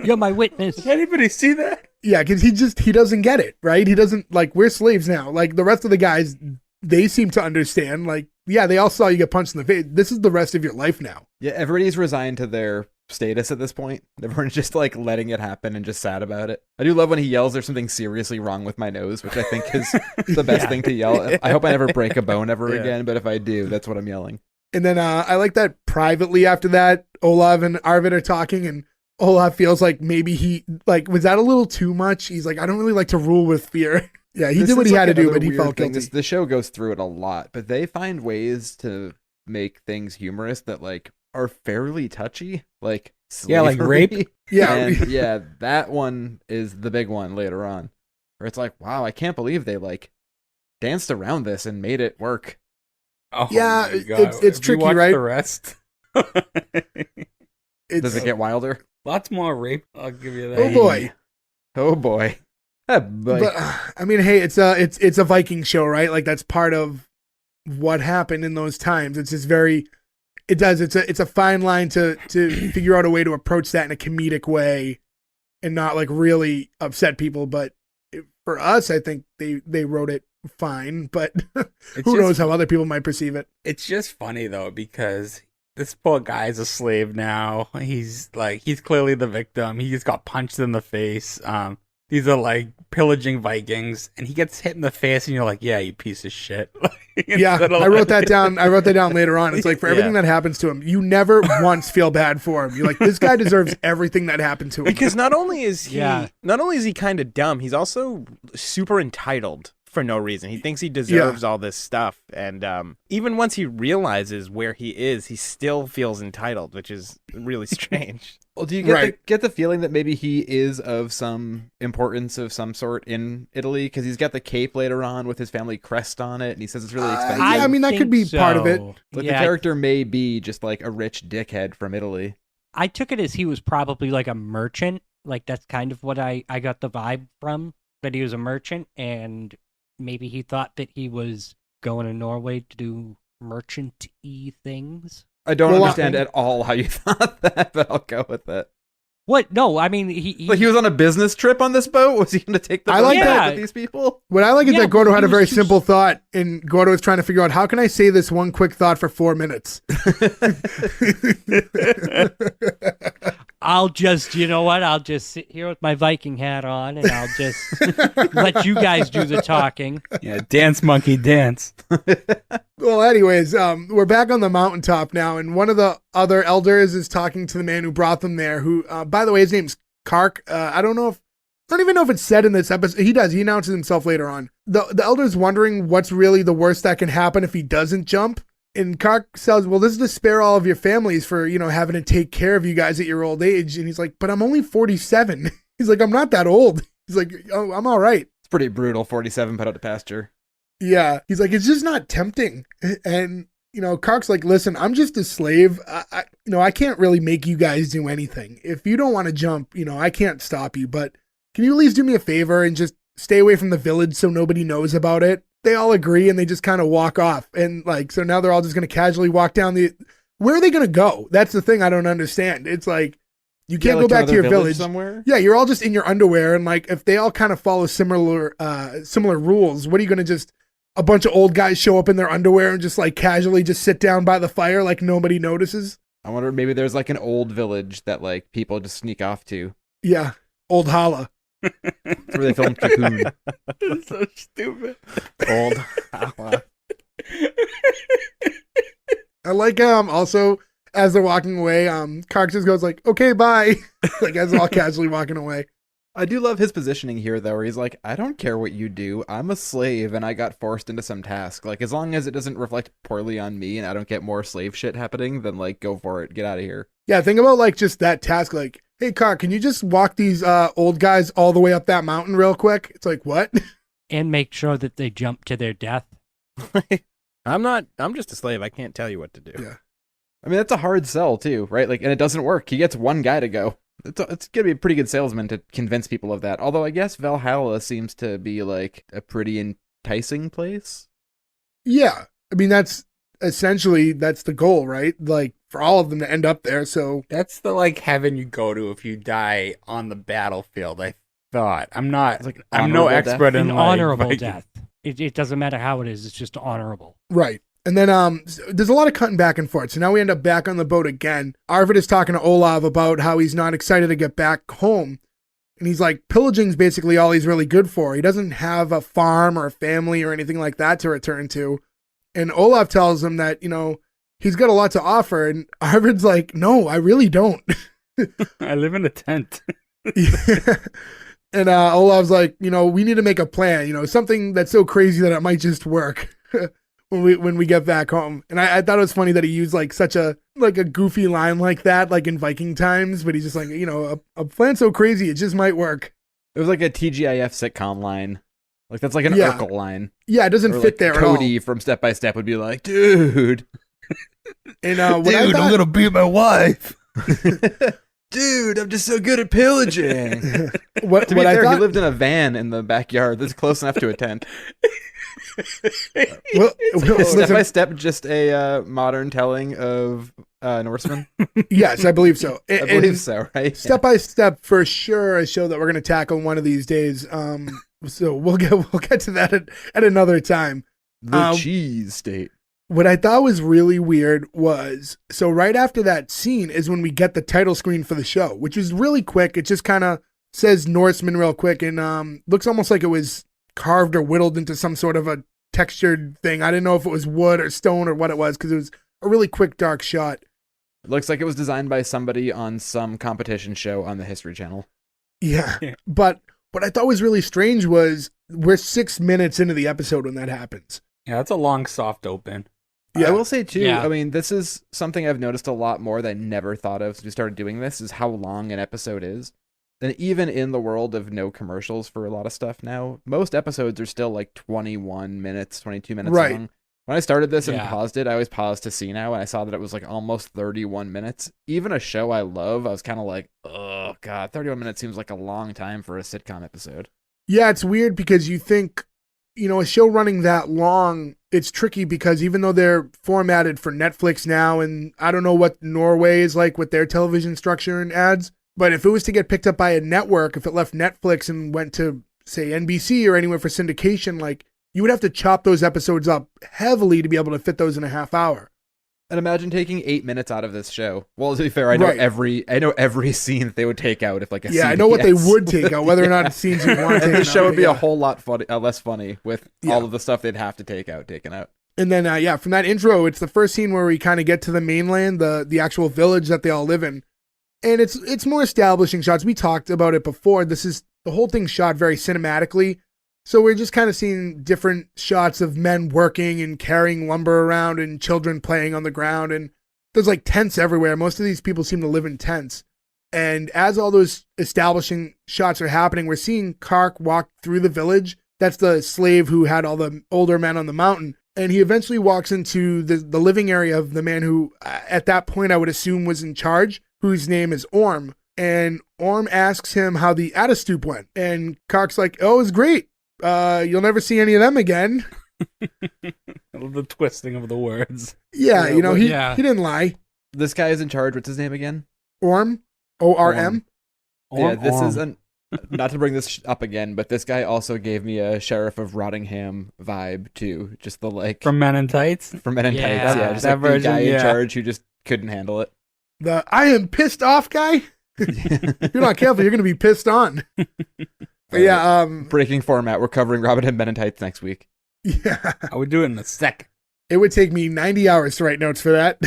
D: You're my witness.
E: Did anybody see that?
A: Yeah, because he doesn't get it, right? He doesn't, like, we're slaves now. Like, the rest of the guys, they seem to understand. Like, yeah, they all saw you get punched in the face. This is the rest of your life now.
B: Yeah, everybody's resigned to their status at this point. Everyone's just like letting it happen and just sad about it. I do love when he yells, "There's something seriously wrong with my nose," which I think is the best thing to yell. I hope I never break a bone ever
C: Yeah.
B: again, but if I do, that's what I'm yelling.
A: And then I like that privately after that, Olav and Arvid are talking, and Olav feels like maybe he, like, was that a little too much? He's like, I don't really like to rule with fear. Yeah, he did what he had to do, but he felt guilty.
B: The show goes through it a lot, but they find ways to make things humorous that, like, are fairly touchy. Like, slavery.
E: Yeah, like rape.
A: Yeah.
B: And, yeah, that one is the big one later on. Where it's like, wow, I can't believe they, like, danced around this and made it work.
E: Oh,
A: Yeah,
E: my God.
A: it's
E: Have you
A: tricky,
E: watched
A: right?
E: The rest.
B: Does it get wilder?
E: Lots more rape. I'll give you that.
A: Oh boy.
B: Oh boy. Oh boy.
A: But I mean, hey, it's a Viking show, right? Like that's part of what happened in those times. It's just it's a fine line to figure out a way to approach that in a comedic way and not like really upset people. But for us, I think they wrote it fine, but who knows how other people might perceive it.
E: It's just funny though, because this poor guy's a slave now. He's clearly the victim. He just got punched in the face. These are like pillaging Vikings, and he gets hit in the face, and you're like, yeah, you piece of shit.
A: Yeah, I wrote that down. I wrote that down later on. It's like for everything that happens to him, you never once feel bad for him. You're like, this guy deserves everything that happened to him.
C: Because not only is he kind of dumb, he's also super entitled for no reason. He thinks he deserves all this stuff, and even once he realizes where he is, he still feels entitled, which is really strange.
B: Well, do you get the feeling that maybe he is of some importance of some sort in Italy? Because he's got the cape later on with his family crest on it, and he says it's really expensive.
A: I mean, that could be part of it.
B: But the character may be just like a rich dickhead from Italy.
D: I took it as he was probably like a merchant. Like that's kind of what I got the vibe from, that he was a merchant, and maybe he thought that he was going to Norway to do merchant-y things.
B: I don't understand at all how you thought that, but I'll go with it.
D: What? No, I mean, he
B: was on a business trip on this boat? Was he going to take the boat back with these people?
A: What I like is that Gordo had a very simple thought, and Gordo was trying to figure out, how can I say this one quick thought for 4 minutes?
D: I'll just, you know what? I'll just sit here with my Viking hat on, and I'll just let you guys do the talking.
E: Yeah, dance, monkey, dance.
A: Well, anyways, we're back on the mountaintop now, and one of the other elders is talking to the man who brought them there, who, by the way, his name's Kark. I don't even know if it's said in this episode. He does. He announces himself later on. The elder's wondering what's really the worst that can happen if he doesn't jump. And Kark says, well, this is to spare all of your families for, having to take care of you guys at your old age. And he's like, but I'm only 47. He's like, I'm not that old. He's like, oh, I'm all right.
B: It's pretty brutal, 47 put out to pasture.
A: Yeah. He's like, it's just not tempting. And, Kark's like, listen, I'm just a slave. I can't really make you guys do anything. If you don't want to jump, I can't stop you. But can you at least do me a favor and just stay away from the village so nobody knows about it? They all agree, and they just kind of walk off. And so now they're all just going to casually walk down where are they going to go? That's the thing I don't understand. It's like, you can't go back to your village
B: somewhere.
A: Yeah, you're all just in your underwear. And like, if they all kind of follow similar rules, what are you going to just, a bunch of old guys show up in their underwear and just like casually just sit down by the fire like nobody notices?
B: I wonder, maybe there's like an old village that like people just sneak off to.
A: Yeah. Old Holla.
B: That's where they filmed Cocoon.
E: It's so stupid.
B: Old Holla.
A: I like also as they're walking away, Kark just goes like, okay, bye. Like as they're all casually walking away.
B: I do love his positioning here though, where he's like, I don't care what you do. I'm a slave and I got forced into some task. Like as long as it doesn't reflect poorly on me and I don't get more slave shit happening, then like go for it. Get out of here.
A: Yeah, think about like just that task, like, hey, Kark, can you just walk these old guys all the way up that mountain real quick? It's like, what?
D: And make sure that they jump to their death.
C: I'm just a slave. I can't tell you what to do.
A: Yeah.
B: I mean, that's a hard sell too, right? Like, and it doesn't work. He gets one guy to go. It's going to be a pretty good salesman to convince people of that. Although I guess Valhalla seems to be like a pretty enticing place.
A: Yeah. I mean, that's the goal, right? Like for all of them to end up there. So
E: That's the like heaven you go to if you die on the battlefield. I thought I'm no expert in
D: An
E: like,
D: honorable
E: Viking.
D: death. It doesn't matter how it is. It's just honorable.
A: right. And then there's a lot of cutting back and forth. So now we end up back on the boat again. Arvid is talking to Olav about how he's not excited to get back home. And he's like, pillaging's basically all he's really good for. He doesn't have a farm or a family or anything like that to return to. And Olav tells him that, he's got a lot to offer. And Arvid's like, no, I really don't.
E: I live in a tent.
A: And Olav's like, we need to make a plan, something that's so crazy that it might just work when we get back home. And I thought it was funny that he used like such a goofy line like that, like in Viking times, but he's just like, a plan so crazy, it just might work.
B: It was like a TGIF sitcom line. Like that's like an Urkel line.
A: Yeah, it doesn't
B: Or
A: fit
B: like
A: there at all.
B: Cody from Step by Step would be like, dude.
A: And
E: I'm gonna beat my wife.
B: Dude, I'm just so good at pillaging. To be fair, he lived in a van in the backyard. That's close enough to a tent. Step by Step, just a modern telling of Norsemen.
A: Yes, I believe so.
B: I believe so, right?
A: Step by Step, for sure, a show that we're going to tackle one of these days. So we'll get to that at another time.
B: The cheese state.
A: What I thought was really weird was, so right after that scene is when we get the title screen for the show, which is really quick. It just kind of says Norseman real quick and looks almost like it was carved or whittled into some sort of a textured thing. I didn't know if it was wood or stone or what it was because it was a really quick, dark shot.
B: It looks like it was designed by somebody on some competition show on the History Channel.
A: Yeah. But what I thought was really strange was we're 6 minutes into the episode when that happens.
E: Yeah, that's a long soft open.
B: Yeah, I will say too,
D: Yeah.
B: I mean, this is something I've noticed a lot more that I never thought of since we started doing this, is how long an episode is. And even in the world of no commercials for a lot of stuff now, most episodes are still like 21 minutes, 22 minutes
A: Right.
B: long. When I started this and
D: Yeah.
B: paused it, I always paused to see now, and I saw that it was like almost 31 minutes. Even a show I love, I was kind of like, oh god, 31 minutes seems like a long time for a sitcom episode.
A: Yeah, it's weird because you think, a show running that long, it's tricky because even though they're formatted for Netflix now, and I don't know what Norway is like with their television structure and ads, but if it was to get picked up by a network, if it left Netflix and went to, say, NBC or anywhere for syndication, like, you would have to chop those episodes up heavily to be able to fit those in a half hour.
B: And imagine taking 8 minutes out of this show. Well, to be fair, I know
A: Right.
B: every scene that they would take out if like a
A: Yeah, I know what they
B: CBS.
A: would take out, whether or not it's scenes you want to
B: And
A: take
B: the show
A: out,
B: would be
A: yeah.
B: a whole lot less funny with
A: Yeah.
B: all of the stuff they'd have to take out taken out.
A: And then, from that intro, it's the first scene where we kind of get to the mainland, the actual village that they all live in. And it's more establishing shots. We talked about it before. The whole thing shot very cinematically. So we're just kind of seeing different shots of men working and carrying lumber around and children playing on the ground. And there's like tents everywhere. Most of these people seem to live in tents. And as all those establishing shots are happening, we're seeing Kark walk through the village. That's the slave who had all the older men on the mountain. And he eventually walks into the living area of the man who, at that point, I would assume was in charge, whose name is Orm. And Orm asks him how the Atastup went. And Kark's like, oh, it was great. You'll never see any of them again.
E: The twisting of the words.
A: Yeah,
B: Yeah,
A: he didn't lie.
B: This guy is in charge. What's his name again?
A: Orm, O-R-M.
B: Yeah, this is not to bring this up again, but this guy also gave me a Sheriff of Rottingham vibe too. Just the like
E: From Men in Tights.
B: from Men in Tights.
D: Yeah,
B: Yeah, just
E: that
B: like the
E: version,
B: guy in
E: yeah.
B: charge who just couldn't handle it.
A: The I am pissed off guy. If you're not careful, you're going to be pissed on. But yeah,
B: Breaking format. We're covering Robin Hood Men in Tights next week.
A: yeah.
E: I would do it in a second.
A: It would take me 90 hours to write notes for that.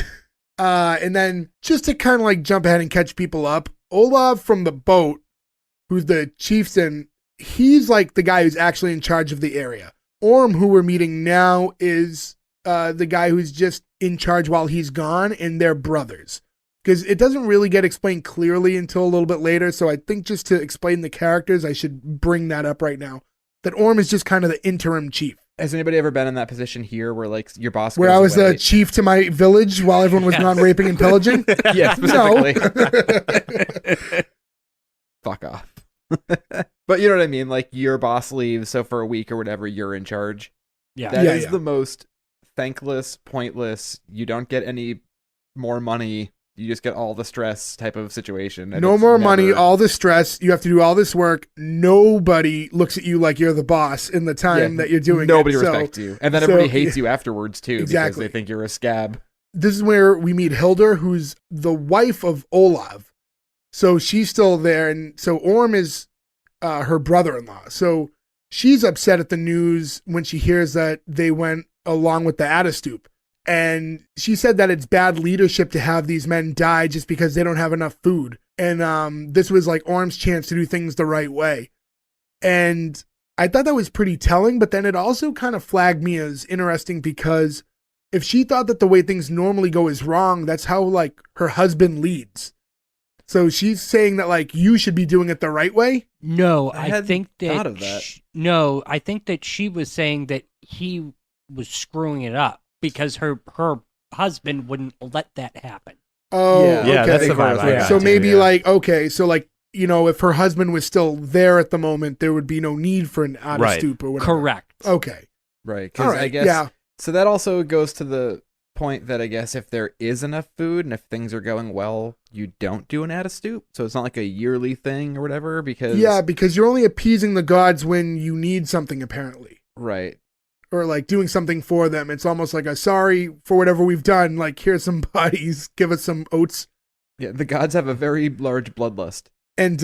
A: And then just to kind of like jump ahead and catch people up, Olav from the boat, who's the chieftain, he's like the guy who's actually in charge of the area. Orm, who we're meeting now, is the guy who's just in charge while he's gone, and they're brothers. Because it doesn't really get explained clearly until a little bit later, so I think just to explain the characters, I should bring that up right now. That Orm is just kind of the interim chief.
B: Has anybody ever been in that position here where like your boss
A: Where
B: goes
A: I was
B: away?
A: the chief to my village while everyone was
D: Yes.
A: gone raping and pillaging?
B: Yeah, specifically.
A: No.
B: Fuck off. But you know what I mean? Like your boss leaves, so for a week or whatever, you're in charge.
D: Yeah.
B: That is
A: Yeah.
B: the most thankless, pointless, you don't get any more money, you just get all the stress type of situation. And
A: No
B: it's
A: more money,
B: never-
A: all the stress. You have to do all this work. Nobody looks at you like you're the boss in the time
B: Yeah,
A: that you're doing
B: nobody
A: it. So
B: respects you. And then
A: so-
B: everybody hates you afterwards too,
A: Exactly.
B: because they think you're a scab.
A: this is where we meet Hildur, who's the wife of Olav. So she's still there. And so Orm is her brother-in-law. So she's upset at the news when she hears that they went along with the Atastup. And she said that it's bad leadership to have these men die just because they don't have enough food. And this was like Orm's chance to do things the right way. And I thought that was pretty telling, but then it also kind of flagged me as interesting because if she thought that the way things normally go is wrong, that's how like her husband leads. So she's saying that like you should be doing it the right way.
D: No,
B: I
D: I
B: hadn't
D: think
B: thought
D: that
B: of that.
D: no, I think that she was saying that he was screwing it up because her husband wouldn't let that happen.
A: Oh,
B: Yeah.
A: okay.
C: Yeah, that's the vibe I got
A: So
C: too,
A: maybe
C: yeah.
A: like, okay, so like, you know, if her husband was still there at the moment, there would be no need for an out of
C: Right.
A: stoop or whatever.
D: Correct.
A: Okay.
B: Right.
A: All
B: Because
A: right.
B: I guess
A: yeah.
B: so that also goes to the point that I guess if there is enough food and if things are going well, you don't do an add a stoop. So it's not like a yearly thing or whatever because
A: Yeah, because you're only appeasing the gods when you need something apparently.
B: right.
A: Or like doing something for them. It's almost like a sorry for whatever we've done. Like here's some bodies, give us some oats.
B: Yeah, the gods have a very large bloodlust.
A: And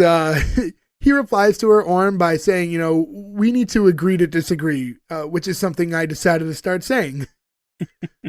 A: he replies to her, Orm, by saying, you know, we need to agree to disagree, which is something I decided to start saying.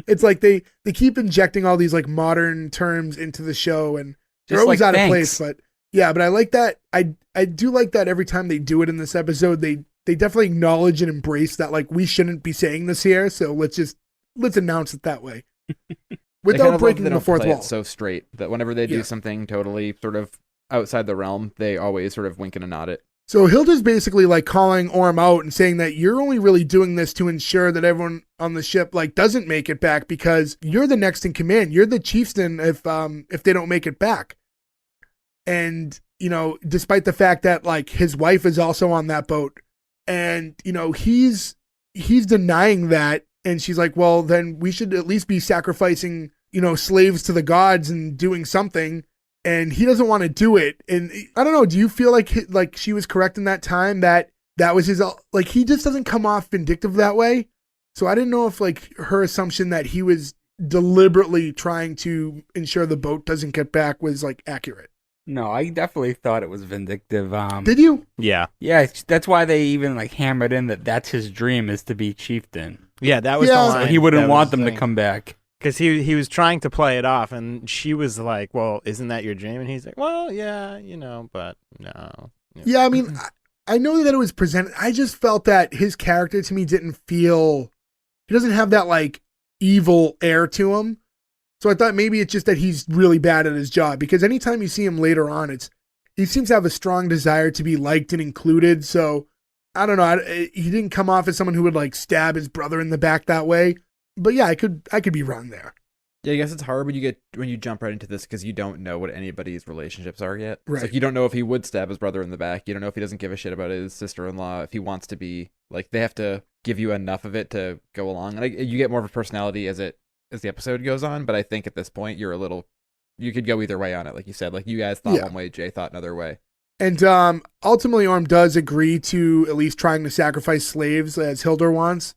A: It's like they keep injecting all these like modern terms into the show and they're
E: Just
A: always
E: like
A: out of
E: thanks.
A: place. But yeah, but I like that. I do like that every time they do it in this episode, they definitely acknowledge and embrace that like we shouldn't be saying this here. So let's announce it that way.
B: They
A: Without
B: kind of love
A: breaking
B: they
A: the
B: don't
A: fourth
B: play it
A: wall.
B: so straight that whenever they do
A: Yeah.
B: something totally sort of outside the realm, they always sort of wink and a nod it.
A: So Hilda's basically like calling Orm out and saying that you're only really doing this to ensure that everyone on the ship like doesn't make it back because you're the next in command. You're the chieftain if they don't make it back. And, you know, despite the fact that like his wife is also on that boat and, you know, he's denying that. And she's like, well, then we should at least be sacrificing, you know, slaves to the gods and doing something. And he doesn't want to do it. And I don't know, do you feel like she was correct in that time that was his, like, he just doesn't come off vindictive that way. So I didn't know if like her assumption that he was deliberately trying to ensure the boat doesn't get back was like accurate.
E: No, I definitely thought it was vindictive.
A: Did you?
C: Yeah.
E: Yeah, that's why they even like hammered in that that's his dream is to be chieftain.
C: Yeah, that was
A: Yeah.
C: the
A: So
C: line.
E: He wouldn't want them to come back.
C: Because he was trying to play it off, and she was like, well, isn't that your dream? And he's like, well, yeah, you know, but no.
A: Yeah, I mean, I know that it was presented. I just felt that his character to me didn't feel, he doesn't have that like evil air to him. So I thought maybe it's just that he's really bad at his job because anytime you see him later on, he seems to have a strong desire to be liked and included. So I don't know. He didn't come off as someone who would like stab his brother in the back that way. But yeah, I could be wrong there.
B: Yeah, I guess it's hard when you jump right into this because you don't know what anybody's relationships are yet.
A: Right.
B: It's like you don't know if he would stab his brother in the back. You don't know if he doesn't give a shit about his sister-in-law. If he wants to be like, they have to give you enough of it to go along, and you get more of a personality as the episode goes on. But I think at this point you could go either way on it, like you said. Like you guys thought
A: Yeah.
B: one way, Jay thought another way.
A: And ultimately, Orm does agree to at least trying to sacrifice slaves as Hilda wants.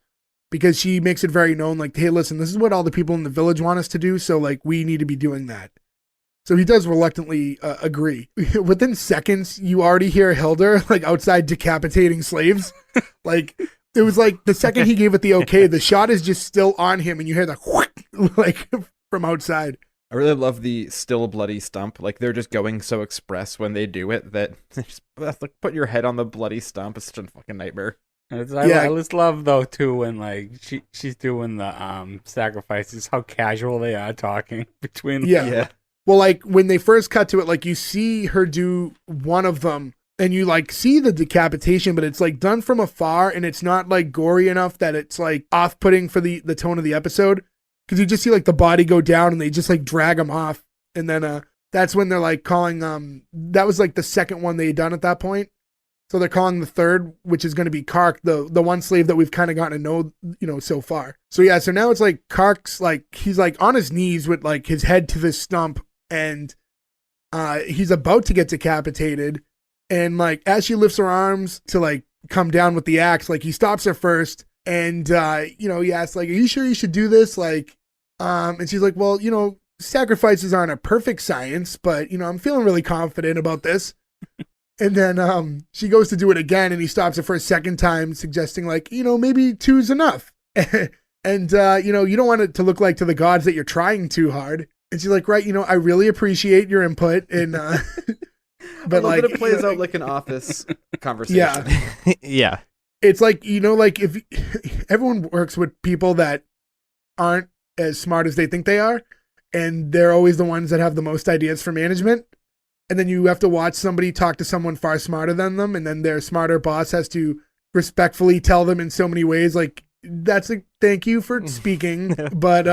A: Because she makes it very known, like, hey, listen, this is what all the people in the village want us to do, so, like, we need to be doing that. So he does reluctantly agree. Within seconds, you already hear Hilda, like, outside decapitating slaves. Like, it was like the second he gave it the okay, the shot is just still on him, and you hear the whoosh, like, from outside.
B: I really love the still bloody stump. Like they're just going so express when they do it that just like put your head on the bloody stump is such a fucking nightmare.
E: I
A: Yeah.
E: just love though too when like she's doing the sacrifices, how casual they are talking between them.
A: Yeah. Well, like, when they first cut to it, like, you see her do one of them, and you, like, see the decapitation, but it's, like, done from afar, and it's not, like, gory enough that it's, like, off-putting for the tone of the episode. Because you just see, like, the body go down, and they just, like, drag him off. And then that's when they're, like, calling, that was, like, the second one they had done at that point. So they're calling the third, which is going to be Kark, the one slave that we've kind of gotten to know, you know, so far. So, yeah, so now it's, like, Kark's, like, he's, like, on his knees with, like, his head to this stump, and he's about to get decapitated. And, like, as she lifts her arms to, like, come down with the axe, like, he stops her first. And, you know, he asks, like, are you sure you should do this? Like, and she's like, well, you know, sacrifices aren't a perfect science, but, you know, I'm feeling really confident about this. And then she goes to do it again, and he stops her for a second time, suggesting, like, you know, maybe two's enough. And And, you don't want it to look like to the gods that you're trying too hard. And she's like, right, I really appreciate your input. And, but
B: I love
A: like,
B: that it plays out like an office conversation.
A: Yeah.
C: Yeah.
A: It's like, like if everyone works with people that aren't as smart as they think they are, and they're always the ones that have the most ideas for management. And then you have to watch somebody talk to someone far smarter than them. And then their smarter boss has to respectfully tell them in so many ways, like, that's a thank you for speaking, but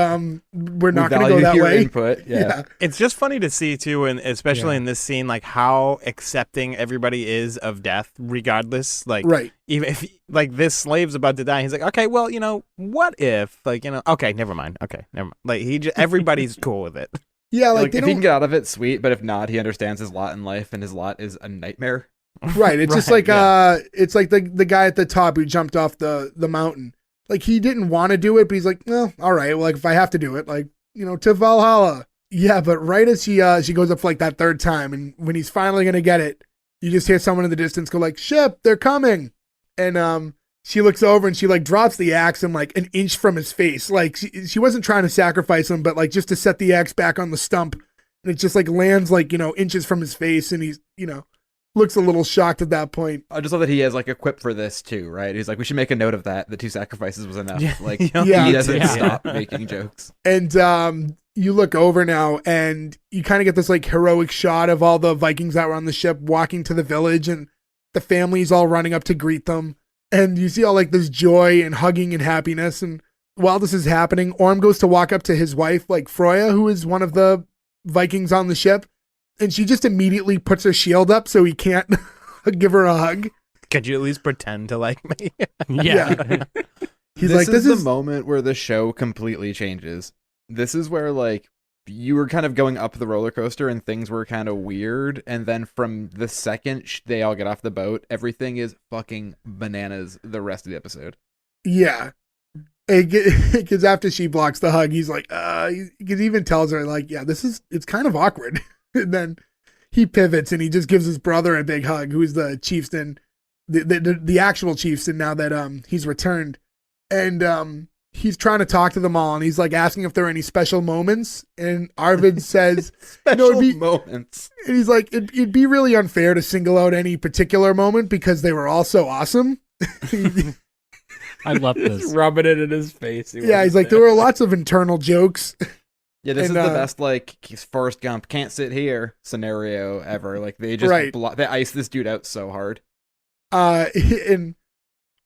A: we're not going to go that way.
B: Input. Yeah.
C: It's just funny to see too, and especially in this scene, like how accepting everybody is of death, regardless. Like,
A: Right.
C: even if like this slave's about to die, he's like, okay, well, what if, like, okay, never mind. Okay, never mind. Like everybody's cool with it.
A: Yeah, like
B: Like
A: they
B: if he
A: don't.
B: can get out of it, sweet. But if not, he understands his lot in life, and his lot is a nightmare.
A: Right. It's just
C: Right,
A: like it's like the guy at the top who jumped off the mountain. Like he didn't want to do it, but he's like, well, all right. Well, like if I have to do it, like, to Valhalla. Yeah, but right as she goes up for like that third time, and when he's finally gonna get it, you just hear someone in the distance go like, "Ship, they're coming," and she looks over and she like drops the axe and like an inch from his face. Like she wasn't trying to sacrifice him, but like just to set the axe back on the stump, and it just like lands like inches from his face, and he's looks a little shocked at that point.
B: I just love that he has like a quip for this too, right? He's like, we should make a note of that. The 2 sacrifices was enough.
C: Yeah.
B: Like
A: Yeah.
B: he doesn't
D: Yeah.
B: stop making jokes.
A: And you look over now and you kind of get this like heroic shot of all the Vikings that were on the ship walking to the village, and the families all running up to greet them. And you see all like this joy and hugging and happiness. And while this is happening, Orm goes to walk up to his wife, like Froya, who is one of the Vikings on the ship. And she just immediately puts her shield up so he can't give her a hug.
C: Could you at least pretend to like me?
D: Yeah.
A: He's
B: This
A: like,
B: is
A: this is
B: the moment where the show completely changes. This is where like you were kind of going up the roller coaster and things were kind of weird, and then from the second they all get off the boat, everything is fucking bananas the rest of the episode.
A: Yeah. Because after she blocks the hug, he's like, because he even tells her, like, yeah, it's kind of awkward. And then he pivots and he just gives his brother a big hug, who's the chieftain, the actual chieftain now that he's returned. And he's trying to talk to them all, and he's like asking if there are any special moments. And Arvid says,
B: Special
A: it'd be-
B: moments.
A: and he's like, it'd be really unfair to single out any particular moment because they were all so awesome.
D: I love this.
E: Rubbing it in his face.
A: Yeah, he's like, there were lots of internal jokes.
B: Yeah, this
A: And,
B: is the best like Forrest Gump can't sit here scenario ever. Like they just
A: Right.
B: they ice this dude out so hard.
A: And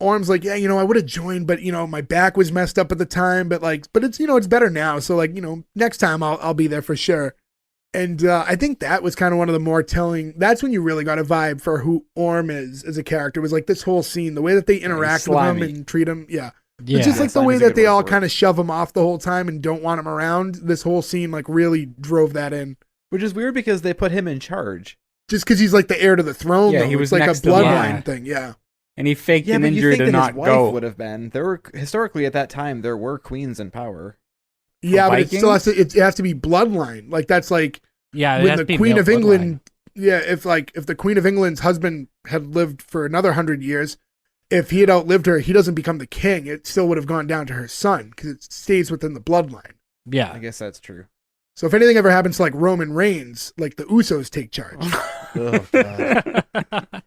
A: Orm's like, yeah, I would have joined, but my back was messed up at the time, but it's it's better now. So like, next time I'll be there for sure. And I think that was kind of one of the more telling. That's when you really got a vibe for who Orm is as a character. Was like this whole scene, the way that they interact with him
E: slimy.
A: and treat him. Yeah.
D: Yeah.
A: It's just like the
B: slimy
A: way
B: is a
A: that
B: good
A: they
B: word
A: all
B: for it.
A: kind of shove him off the whole time and don't want him around. This whole scene like really drove that in.
B: Which is weird because they put him in charge.
A: Just because he's like the heir to the throne.
E: Yeah,
A: though.
E: he was
A: it's like a
E: next to
A: bloodline
E: Lana.
A: thing. Yeah.
E: And he faked
B: Yeah,
E: an
B: but you
E: injury
B: think
E: to
B: that
E: not
B: his wife
E: go.
B: would have been. There were historically at that time there were queens in power.
A: Yeah, but it still has
E: Vikings?
A: to. It has to be bloodline. Like that's like.
D: Yeah, it
A: When
D: has
A: the
D: to be
A: Queen
D: male
A: of England,
D: bloodline.
A: yeah, if the Queen of England's husband had lived for another 100 years, if he had outlived her, he doesn't become the king. It still would have gone down to her son because it stays within the bloodline.
B: I
D: Yeah.
B: guess that's trtrue.
A: So if anything ever happens to like Roman Reigns, like the Usos take charge.
B: Oh, God.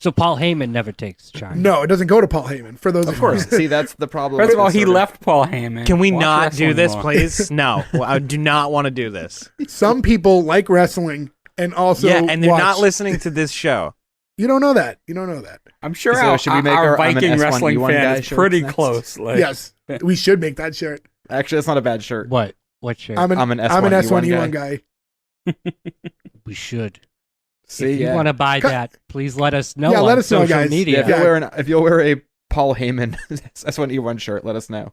D: So Paul Heyman never takes charge.
A: No, it doesn't go to Paul Heyman. For those
B: Of course. See, that's the problem.
E: First of
B: with
E: all, he
B: sort of-
E: left Paul Heyman.
C: Can we
E: Watch
C: not do
E: wrestling
C: this,
E: more.
C: please? No, well, I do not want to do this.
A: some people like wrestling and also
C: yeah, and they're not
A: watch-
C: listening to this show.
A: You don't know that. You don't know that.
E: I'm sure
B: So
E: our,
B: should we make
E: our
B: our I'm an
E: Viking
B: S1E1
E: wrestling
B: guy
E: fan is
B: shirts
E: pretty
B: next?
E: close. Like,
A: Yes, we should make that shirt.
B: Actually, that's not a bad shirt.
D: What? What shirt?
A: I'm an S1E1 guy.
D: We should.
B: See,
D: If you
B: yeah.
D: want to buy that, please let us know
A: Yeah,
D: on
A: let us know,
D: social
A: guys.
D: media.
B: Yeah, if you'll wear a Paul Heyman S1E1 shirt, let us know.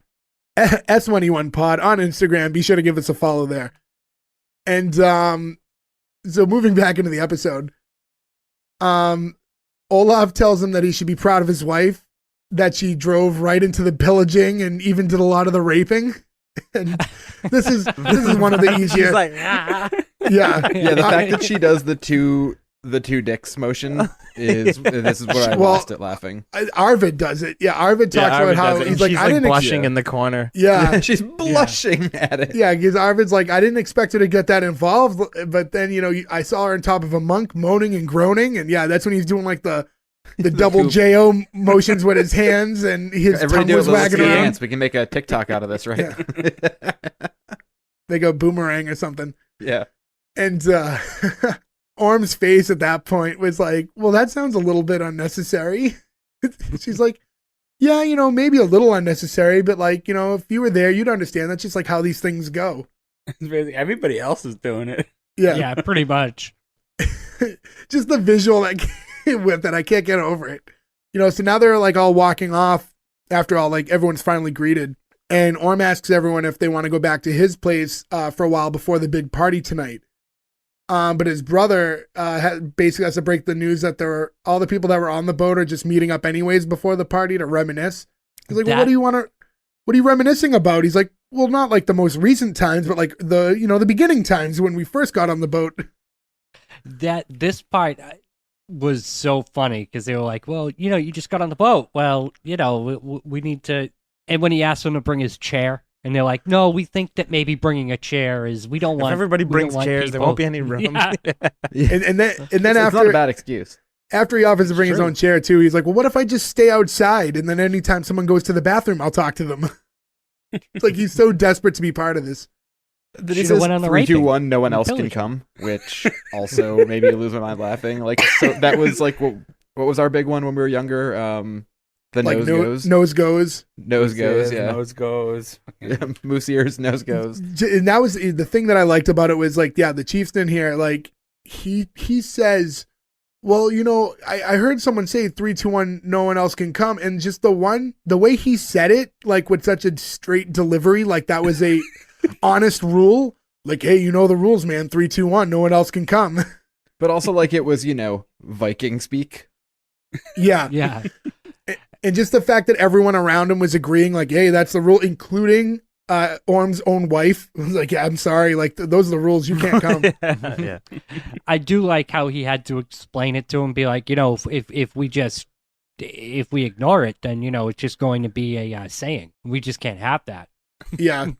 A: S1E1 pod on Instagram. Be sure to give us a follow there. And so moving back into the episode, Olaf tells him that he should be proud of his wife, that she drove right into the pillaging and even did a lot of the raping. And this is one of the easier.
C: She's like, ah.
A: Yeah.
B: Yeah, the fact that she does the two the two dicks motion is this is where I
A: Well,
B: lost it laughing.
A: Arvid does it. Yeah, Arvid talks
C: Yeah,
A: about
C: Arvid
A: how
C: does it,
A: he's
C: and
A: like,
C: she's
A: I didn't.
C: blushing in the corner.
A: Yeah,
B: She's blushing at it.
A: yeah, because Arvid's like, I didn't expect her to get that involved, but then I saw her on top of a monk moaning and groaning, and yeah, that's when he's doing like the double
B: Cool.
A: JO motions with his hands, and his
B: Everybody
A: tongue
B: do a
A: was
B: little
A: wagging
B: ski
A: around.
B: dance. We can make a TikTok out of this, right?
A: They go boomerang or something.
B: Yeah.
A: And Orm's face at that point was like, well, that sounds a little bit unnecessary. She's like, yeah, maybe a little unnecessary, but like, if you were there, you'd understand. That's just like how these things go.
E: Everybody else is doing it.
A: Yeah.
D: Yeah, pretty much.
A: Just the visual that came with it. I can't get over it. So now they're like all walking off after all, like everyone's finally greeted. And Orm asks everyone if they want to go back to his place for a while before the big party tonight. But his brother basically has to break the news that all the people that were on the boat are just meeting up anyways before the party to reminisce. He's like, well, what are you reminiscing about? He's like, well, not like the most recent times, but like the beginning times when we first got on the boat.
D: This part was so funny because they were like, well, you just got on the boat. Well, we need to. And when he asked them to bring his chair, and they're like, no, we think that maybe bringing a chair is, we don't want.
C: If everybody
D: we don't
C: brings
D: want
C: chairs, there
D: people-
C: won't be any room.
D: Yeah.
A: And then
B: It's not a
A: after
B: bad excuse.
A: after he offers to bring his
B: true.
A: own chair too, he's like, well, what if I just stay outside? And then anytime someone goes to the bathroom, I'll talk to them. It's like he's so desperate to be part of this.
B: Then he
D: Should've
B: says
D: went on the
B: 3, 2,
D: raping
B: 1, no one
D: and
B: else can
D: pillaging.
B: come, which also made me lose my mind laughing. Like, so that was like, what was our big one when we were younger? The
A: Like
B: nose goes.
A: nose goes.
B: Nose goes, yeah.
E: Nose goes.
B: Moose ears, nose goes.
A: And that was the thing that I liked about it was like, yeah, the chieftain here, like he says, well, I heard someone say 3, 2, 1, no one else can come. And just the way he said it, like with such a straight delivery, like that was a honest rule. Like, hey, the rules, man. 3, 2, 1, no one else can come.
B: But also, like, it was, Viking speak.
A: Yeah.
D: Yeah.
A: And just the fact that everyone around him was agreeing, like, hey, that's the rule, including Orm's own wife. Was like, yeah, I'm sorry. Like, those are the rules. You can't come.
C: Yeah.
D: I do like how he had to explain it to him, be like, if we ignore it, then it's just going to be a saying. We just can't have that.
A: Yeah.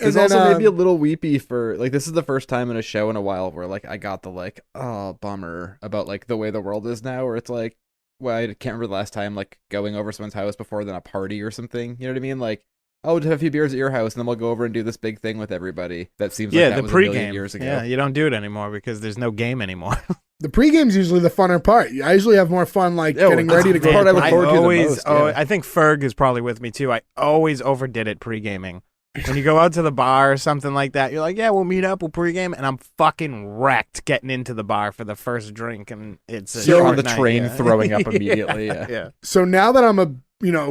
B: It's
A: And
B: also
A: then,
B: maybe a little weepy for, like, this is the first time in a show in a while where, like, I got the, like, oh, bummer about, like, the way the world is now, where it's like, well, I can't remember the last time, like, going over someone's house before than a party or something. You know what I mean? Like, oh, to have a few beers at your house, and then we'll go over and do this big thing with everybody. That seems like that
C: the
B: was a million
C: pregame.
B: years ago.
C: Yeah, you don't do it anymore because there's no game anymore.
A: the pregame's usually the funner part. I usually have more fun, like,
B: Yeah,
A: getting
B: well,
A: ready to
B: that's
A: go.
B: the part
A: to
B: I
A: the
B: look
A: party.
B: forward to the
C: always,
B: most, yeah.
C: I think Ferg is probably with me too. I always overdid it pre-gaming. When you go out to the bar or something like that, you're like, yeah, we'll meet up, we'll pregame, and I'm fucking wrecked getting into the bar for the first drink, and it's a
B: You're
C: short
B: on the
C: night,
B: train
C: yeah.
B: throwing up immediately. Yeah.
C: Yeah.
A: So now that I'm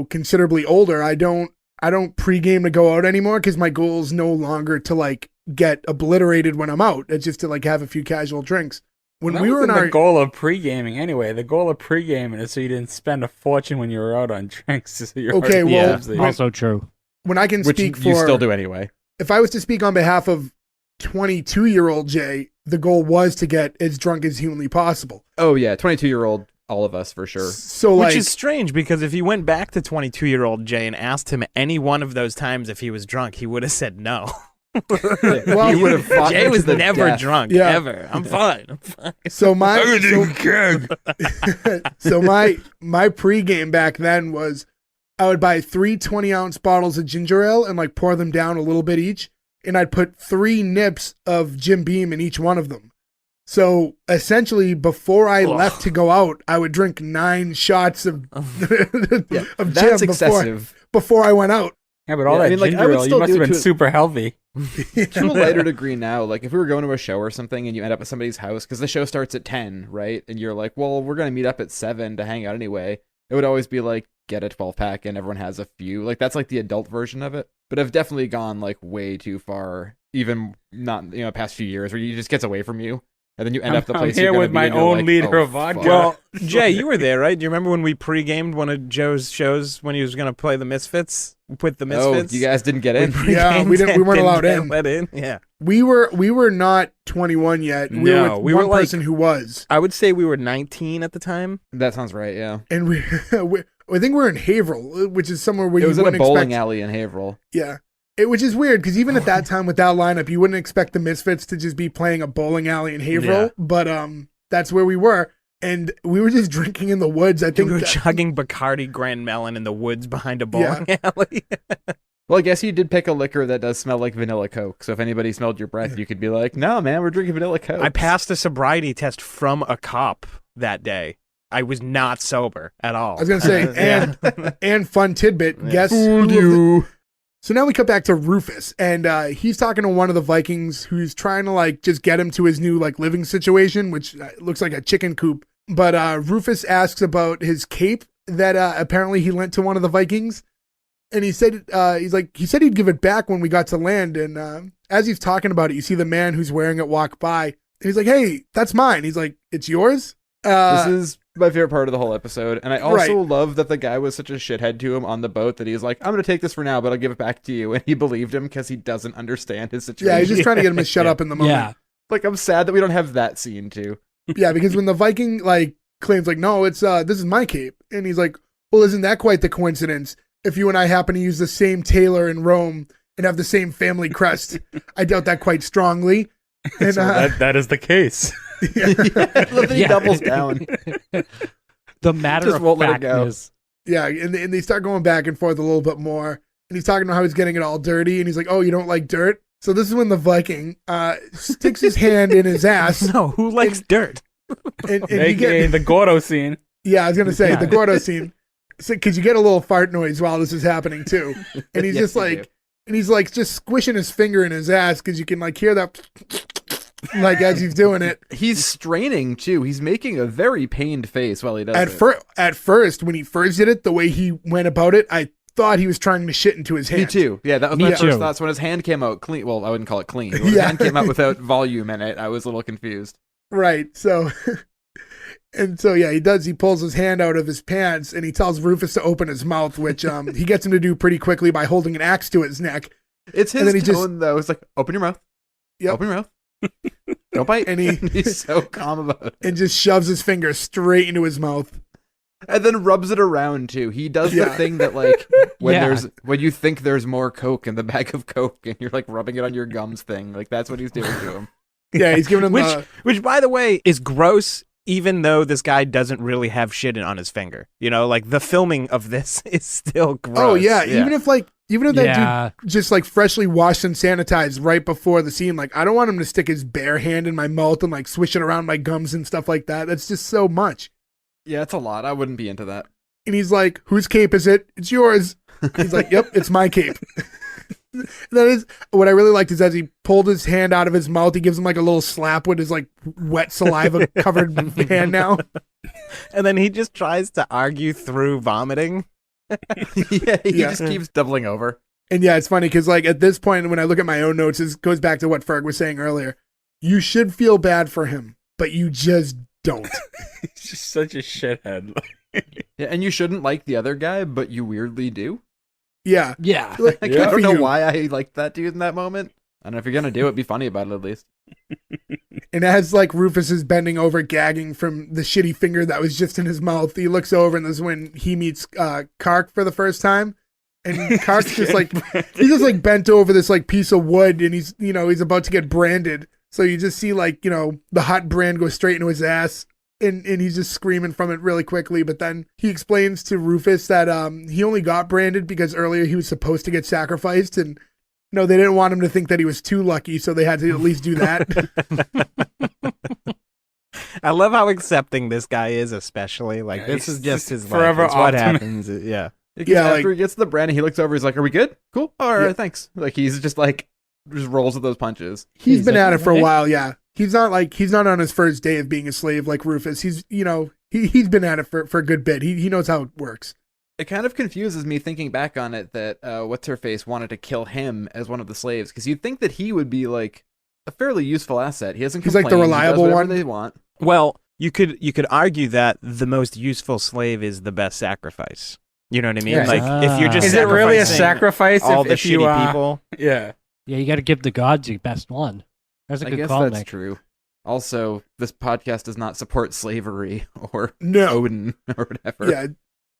A: considerably older, I don't pregame to go out anymore because my goal is no longer to like get obliterated when I'm out. It's just to like have a few casual drinks. When
E: That
A: we were in
E: wasn't
A: our
E: the goal of pre-gaming anyway. The goal of pre-gaming is so you didn't spend a fortune when you were out on drinks. So you're
A: Okay,
E: already
A: well,
E: tipsy.
D: Also true.
A: when I can
B: Which
A: speak
B: you
A: for
B: still do anyway.
A: if I was to speak on behalf of 22-year-old Jay, the goal was to get as drunk as humanly possible.
B: Oh, yeah. 22-year-old, all of us, for sure.
A: So like
C: Which is strange because if you went back to 22-year-old Jay and asked him any one of those times if he was drunk, he would have said no.
A: Well,
B: you would have fought
C: Jay
B: to
C: was
B: the
C: never
B: death.
C: drunk,
A: Yeah.
C: ever. I'm fine.
A: so my
E: keg.
A: so my pregame back then was I would buy 3 20-ounce bottles of ginger ale and like pour them down a little bit each, and I'd put 3 nips of Jim Beam in each one of them. So essentially, before I left to go out, I would drink 9 shots of
B: Yeah,
A: of
B: that's
A: Jim
B: excessive.
A: before I went out.
E: Yeah, but all
B: Yeah, I
E: that
B: mean, like, I
E: ginger
B: would
E: ale, you
B: still
E: must
B: do
E: have
B: it
E: been
B: to-
E: super healthy.
B: To a lighter degree now, like if we were going to a show or something and you end up at somebody's house, because the show starts at 10, right? And you're like, well, we're going to meet up at 7 to hang out anyway. It would always be like, get a 12-pack and everyone has a few. Like, that's like the adult version of it. But I've definitely gone like way too far, even not, past few years where it just gets away from you. And then you end up the
E: I'm
B: place
E: here
B: you're gonna
E: with
B: be
E: my
B: and you're
E: own
B: like,
E: liter
B: oh,
E: of vodka.
B: fuck.
C: Well, Jay, you were there, right? Do you remember when we pre-gamed one of Joe's shows when he was going to play the Misfits? with the
B: Oh,
C: Misfits.
B: you guys didn't get in?
A: Yeah, we weren't allowed
C: Didn't
A: in.
C: get let in. Yeah.
A: We were not 21 yet. We were
C: No,
A: with
C: we
A: one
C: were like-
A: person who was.
C: I would say we were 19 at the time.
B: That sounds right, yeah.
A: And I think we're in Haverhill, which is somewhere where
B: It
A: you
B: was in a
A: wouldn't
B: bowling
A: expect.
B: alley in Haverhill.
A: Yeah. Which is weird because even at that time with that lineup, you wouldn't expect the Misfits to just be playing a bowling alley in Haverhill.
C: Yeah.
A: But that's where we were. And we were just drinking in the woods. I think
C: We were
A: that-
C: chugging Bacardi Grand Melon in the woods behind a bowling alley.
B: Well, I guess you did pick a liquor that does smell like vanilla Coke. So if anybody smelled your breath, you could be like, no, man, we're drinking vanilla Coke.
C: I passed a sobriety test from a cop that day. I was not sober at all.
A: I was gonna say, and fun tidbit.
C: Yeah.
A: Guess
B: Fooled
A: who of the-
B: you.
A: So now we cut back to Rufus, and he's talking to one of the Vikings who's trying to like just get him to his new like living situation, which looks like a chicken coop. But Rufus asks about his cape that apparently he lent to one of the Vikings, and he said he said he'd give it back when we got to land. And as he's talking about it, you see the man who's wearing it walk by, and he's like, "Hey, that's mine." He's like, "It's yours."
B: This is my favorite part of the whole episode. And I also
A: Right.
B: love that the guy was such a shithead to him on the boat that he's like, I'm going to take this for now, but I'll give it back to you. And he believed him because he doesn't understand his situation.
A: Yeah, he's just trying to get him to shut up in the moment.
D: Yeah.
B: Like, I'm sad that we don't have that scene, too.
A: Yeah, because when the Viking like claims like, no, it's this is my cape, and he's like, well, isn't that quite the coincidence? If you and I happen to use the same tailor in Rome and have the same family crest, I doubt that quite strongly. And
E: So that is the case.
B: I love that he
D: Yeah.
B: doubles down.
D: The matter
B: Just
D: of
B: won't let it go.
D: factness.
A: yeah, and they start going back and forth a little bit more, and he's talking about how he's getting it all dirty, and he's like, oh, you don't like dirt? So this is when the Viking sticks his hand in his ass,
C: No, who likes dirt?
A: and you
E: AKA
A: get,
E: the Gordo Scene.
A: yeah, I was gonna say
D: Yeah.
A: the Gordo scene, because you get a little fart noise while this is happening too, and he's
B: Yes,
A: just
B: you
A: like,
B: do.
A: and he's like just squishing his finger in his ass because you can like hear that, like as he's doing it.
B: He's straining, too. He's making a very pained face while he does it.
A: At first, when he first did it, the way he went about it, I thought he was trying to shit into his hand.
B: Me too. Yeah, that was
D: Me
B: my
D: too.
B: first thoughts when his hand came out clean. Well, I wouldn't call it clean. When his
A: Yeah.
B: hand came out without volume in it, I was a little confused.
A: Right. So, and so yeah, he does. He pulls his hand out of his pants and he tells Rufus to open his mouth, which he gets him to do pretty quickly by holding an axe to his neck.
B: It's
A: And
B: his
A: then he
B: tone,
A: just-
B: though. It's like, open your mouth.
A: Yep.
B: Open your mouth. Don't bite.
A: And he
B: He's so calm about it.
A: and just shoves his finger straight into his mouth.
B: And then rubs it around, too. He does the
A: Yeah.
B: thing that, like,
D: Yeah.
B: when you think there's more Coke in the bag of Coke and you're, like, rubbing it on your gums thing. Like, that's what he's doing to him.
A: Yeah, he's giving him
C: Which, by the way, is gross. Even though this guy doesn't really have shit on his finger, you know, like the filming of this is still gross.
A: oh yeah, even if that
D: Yeah.
A: dude just like freshly washed and sanitized right before the scene, like I don't want him to stick his bare hand in my mouth and like swish it around my gums and stuff like that. That's just so much.
B: Yeah, it's a lot. I wouldn't be into that.
A: And he's like, whose cape is it? It's yours. He's like, yep, it's my cape. That is what I really liked is as he pulled his hand out of his mouth, he gives him like a little slap with his like wet saliva covered hand now.
C: and then he just tries to argue through vomiting.
B: Yeah, he
A: Yeah.
B: just keeps doubling over.
A: And yeah, it's funny because like at this point, when I look at my own notes, it goes back to what Ferg was saying earlier. You should feel bad for him, but you just don't.
E: He's just such a shithead.
B: Yeah, and you shouldn't like the other guy, but you weirdly do.
A: Yeah.
D: Yeah.
A: Like,
B: I
A: good
B: don't
A: for
B: know
A: you.
B: why I liked that dude in that moment. I don't know if you're gonna do it, be funny about it at least.
A: And as like Rufus is bending over, gagging from the shitty finger that was just in his mouth, he looks over, and this is when he meets Kark for the first time. And Kark's just like he's just like bent over this like piece of wood, and he's he's about to get branded. So you just see like the hot brand go straight into his ass, and he's just screaming from it really quickly. But then he explains to Rufus that he only got branded because earlier he was supposed to get sacrificed, and they didn't want him to think that he was too lucky, so they had to at least do that.
C: I love how accepting this guy is, especially like
E: Yeah,
C: this
E: he's
C: is just his
E: forever
C: life. It's what
E: optimist.
C: happens. Yeah.
B: Because
A: Yeah,
B: after
A: like-
B: he gets the brand, he looks over, he's like, are we good? Cool. All right,
A: Yeah.
B: thanks. Like, he's just like, just rolls with those punches.
A: He's been
D: like,
A: at it for a
D: "Okay."
A: while, yeah. He's not on his first day of being a slave like Rufus. He's he's been at it for a good bit. He knows how it works.
B: It kind of confuses me thinking back on it that What's-Her-Face wanted to kill him as one of the slaves, because you'd think that he would be like a fairly useful asset. He doesn't
A: He's like the
B: complain, he does
A: reliable
B: whatever
A: one?
B: they want.
C: Well, you could argue that the most useful slave is the best sacrifice. You know what I mean?
E: Yeah.
C: Like if you're just
E: Is it really a
C: sacrificing
E: sacrifice
C: all
E: if,
C: the
E: if you
C: shitty people.
E: Yeah.
D: Yeah, you got to give the gods the best one. That's a
B: I
D: good
B: guess
D: call,
B: that's
D: Nick.
B: true. Also, this podcast does not support slavery or
A: No.
B: Odin or whatever.
A: Yeah.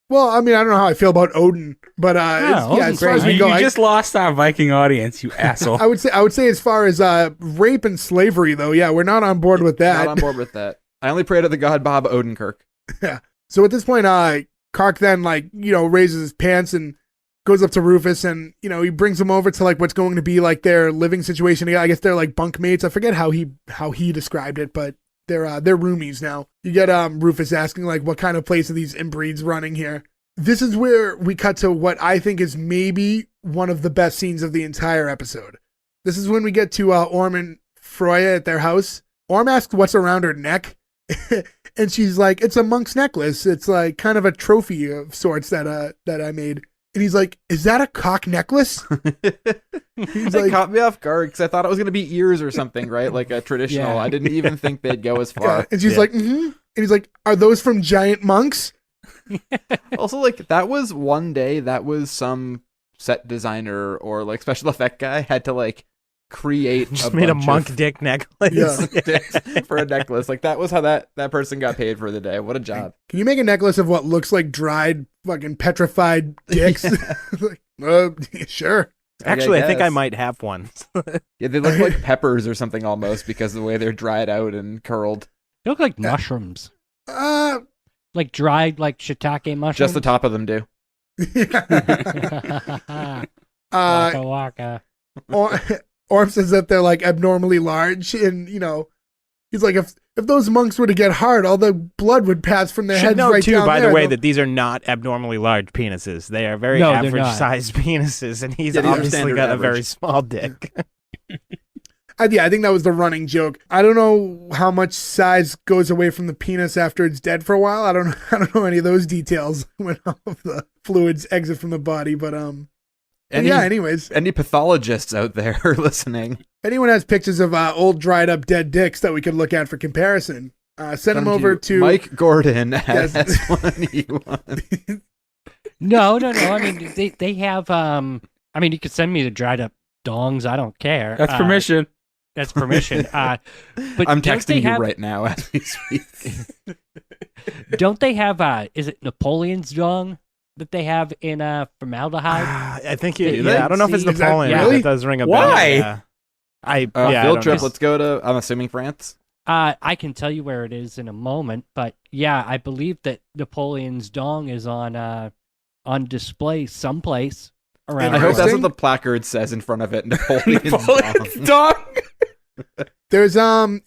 A: Well, I mean, I don't know how I feel about Odin, but
D: Odin's
A: as far as
E: You,
A: we go,
E: you just lost our Viking audience, you asshole.
A: I would say as far as rape and slavery, though, yeah, we're not on board with that.
B: Not on board with that. I only pray to the god Bob Odenkirk.
A: Yeah. So at this point, Kark then raises his pants and goes up to Rufus, and he brings him over to like what's going to be like their living situation. I guess they're like bunkmates. I forget how he described it, but they're roomies now. You get Rufus asking like, what kind of place are these inbreeds running here? This is where we cut to what I think is maybe one of the best scenes of the entire episode. This is when we get to Orm and Freya at their house. Orm asks what's around her neck, and she's like, "It's a monk's necklace. It's like kind of a trophy of sorts that I made." And he's like, "Is that a cock necklace?" He's
B: It
A: like,
B: caught me off guard because I thought it was going to be ears or something, right? Like a traditional.
D: Yeah.
B: I didn't even think they'd go as
A: yeah.
B: far.
A: And she's like, "Mm-hmm." And he's like, "Are those from giant monks?"
B: Also, like, that was one day that was some set designer or like special effect guy had to like create
C: Just made a
B: bunch
C: monk
B: of
C: dick necklace.
A: Yeah.
B: dicks for a necklace. Like, that was how that person got paid for the day. What a job.
A: Can you make a necklace of what looks like dried fucking petrified dicks? Like, sure.
C: Actually, I think I
B: guess.
C: might have one.
B: Yeah, they look like peppers or something almost because of the way they're dried out and curled.
D: They look like mushrooms.
A: Uh,
D: Like dried, like shiitake mushrooms.
B: Just the top of them do.
D: Waka waka.
A: Orm says that they're like abnormally large, and he's like, if those monks were to get hard, all the blood would pass from their
C: Should
A: heads
C: know
A: right
C: too,
A: down
C: by
A: there.
C: the way,
A: They'll-
C: that these are not abnormally large penises. They are very
D: No, they're
C: average
D: not.
C: sized penises, and he's
B: Yeah, these are
C: obviously
B: standard
C: got a very
B: average.
C: small dick.
A: I think that was the running joke. I don't know how much size goes away from the penis after it's dead for a while. I don't know any of those details when all of the fluids exit from the body, but anyways,
B: Any pathologists out there listening?
A: anyone has pictures of old dried up dead dicks that we could look at for comparison, send them over to
B: Mike Gordon at
A: Yes.
B: S1E1.
D: No. I mean, they have. I mean, you could send me the dried up dongs. I don't care.
E: That's permission.
D: That's permission. But
B: I'm
D: don't they
B: texting you
D: have-
B: right now as we speak.
D: Don't they have? Is it Napoleon's dong that they have in formaldehyde?
C: I think
D: Do
C: I don't know if it's
D: they?
A: Is that
C: Napoleon.
A: really?
C: It does ring a
E: Why?
C: bell. Yeah. I
B: Field
C: don't
B: trip.
C: know.
B: Let's go to. I'm assuming France.
D: I can tell you where it is in a moment, but yeah, I believe that Napoleon's dong is on display someplace around.
B: I hope that's
A: Interesting.
B: what the placard says in front of it. Napoleon's
E: Napoleon's
B: dong.
E: dog.
A: There's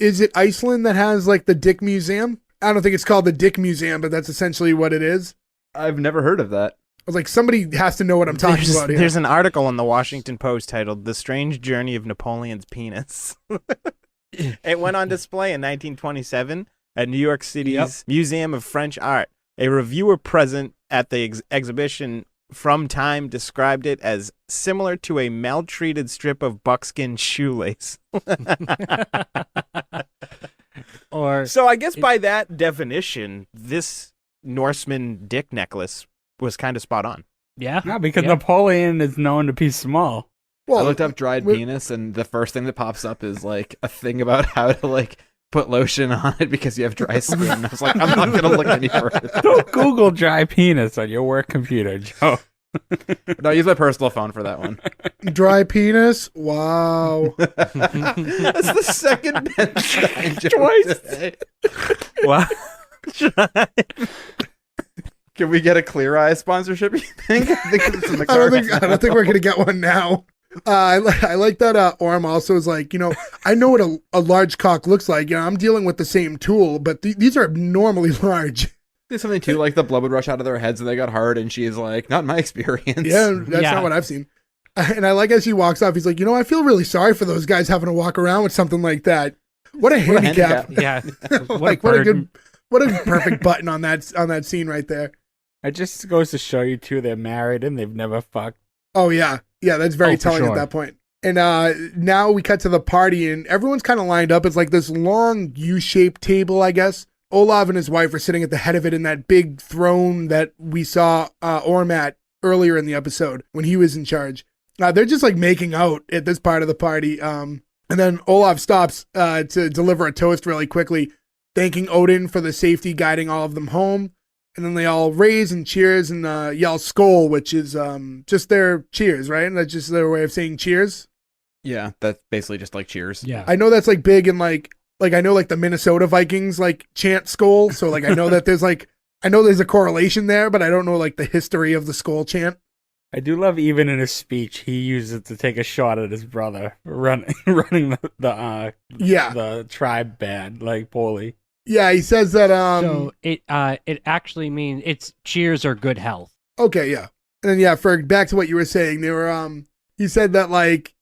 A: is it Iceland that has like the Dick Museum? I don't think it's called the Dick Museum, but that's essentially what it is.
B: I've never heard of that.
A: I was like, somebody has to know what I'm talking about here.
C: There's an article in the Washington Post titled "The Strange Journey of Napoleon's Penis." It went on display in 1927 at New York City's Museum of French Art. A reviewer present at the exhibition from Time described it as similar to a maltreated strip of buckskin shoelace.
D: Or
C: So I guess by that definition, this Norseman dick necklace was kind of spot on.
D: yeah,
E: No, because
D: yeah.
E: Napoleon is known to be small.
A: Well,
B: I looked up dried
A: we-
B: penis, and the first thing that pops up is like a thing about how to like put lotion on it because you have dry skin. And I was like, I'm not gonna look any further.
E: Don't Google dry penis on your work computer, Joe.
B: No, use my personal phone for that one.
A: dry penis. Wow.
B: That's the second Ben Stein joke
E: Twice.
B: today.
C: Wow.
B: Can we get a Clear Eye sponsorship? You think? I think it's in the
A: I don't
B: car.
A: think we're gonna get one now. I like that Orm also is like, I know what a large cock looks like. I'm dealing with the same tool, but these are abnormally large.
B: There's something too, like the blood would rush out of their heads and they got hard, and she's like, not in my experience.
A: Yeah, that's
D: Yeah.
A: not what I've seen. And I like as he walks off, he's like, I feel really sorry for those guys having to walk around with something like that. What a
B: What a
A: handicap.
D: yeah.
A: Like, what a perfect button on that scene right there.
E: It just goes to show you two, they're married and they've never fucked.
A: Oh yeah. Yeah, that's very
D: Oh, for
A: telling at
D: sure.
A: that point. And now we cut to the party and everyone's kind of lined up. It's like this long U-shaped table, I guess, Olav and his wife are sitting at the head of it in that big throne that we saw Orm at earlier in the episode when he was in charge. They're just like making out at this part of the party. And then Olav stops to deliver a toast really quickly, thanking Odin for the safety guiding all of them home. And then they all raise and cheers and yell "Skål," which is just their cheers, right? And that's just their way of saying cheers.
B: Yeah, that's basically just like cheers.
D: Yeah.
A: I know that's like big in like I know like the Minnesota Vikings like chant "Skål," so like I know that there's a correlation there, but I don't know like the history of the "Skål" chant.
E: I do love even in his speech he uses it to take a shot at his brother running the tribe bad like poorly.
A: Yeah, he says that
D: So it actually means it's cheers or good health.
A: Okay, yeah. And then Ferg, back to what you were saying. They were he said that like,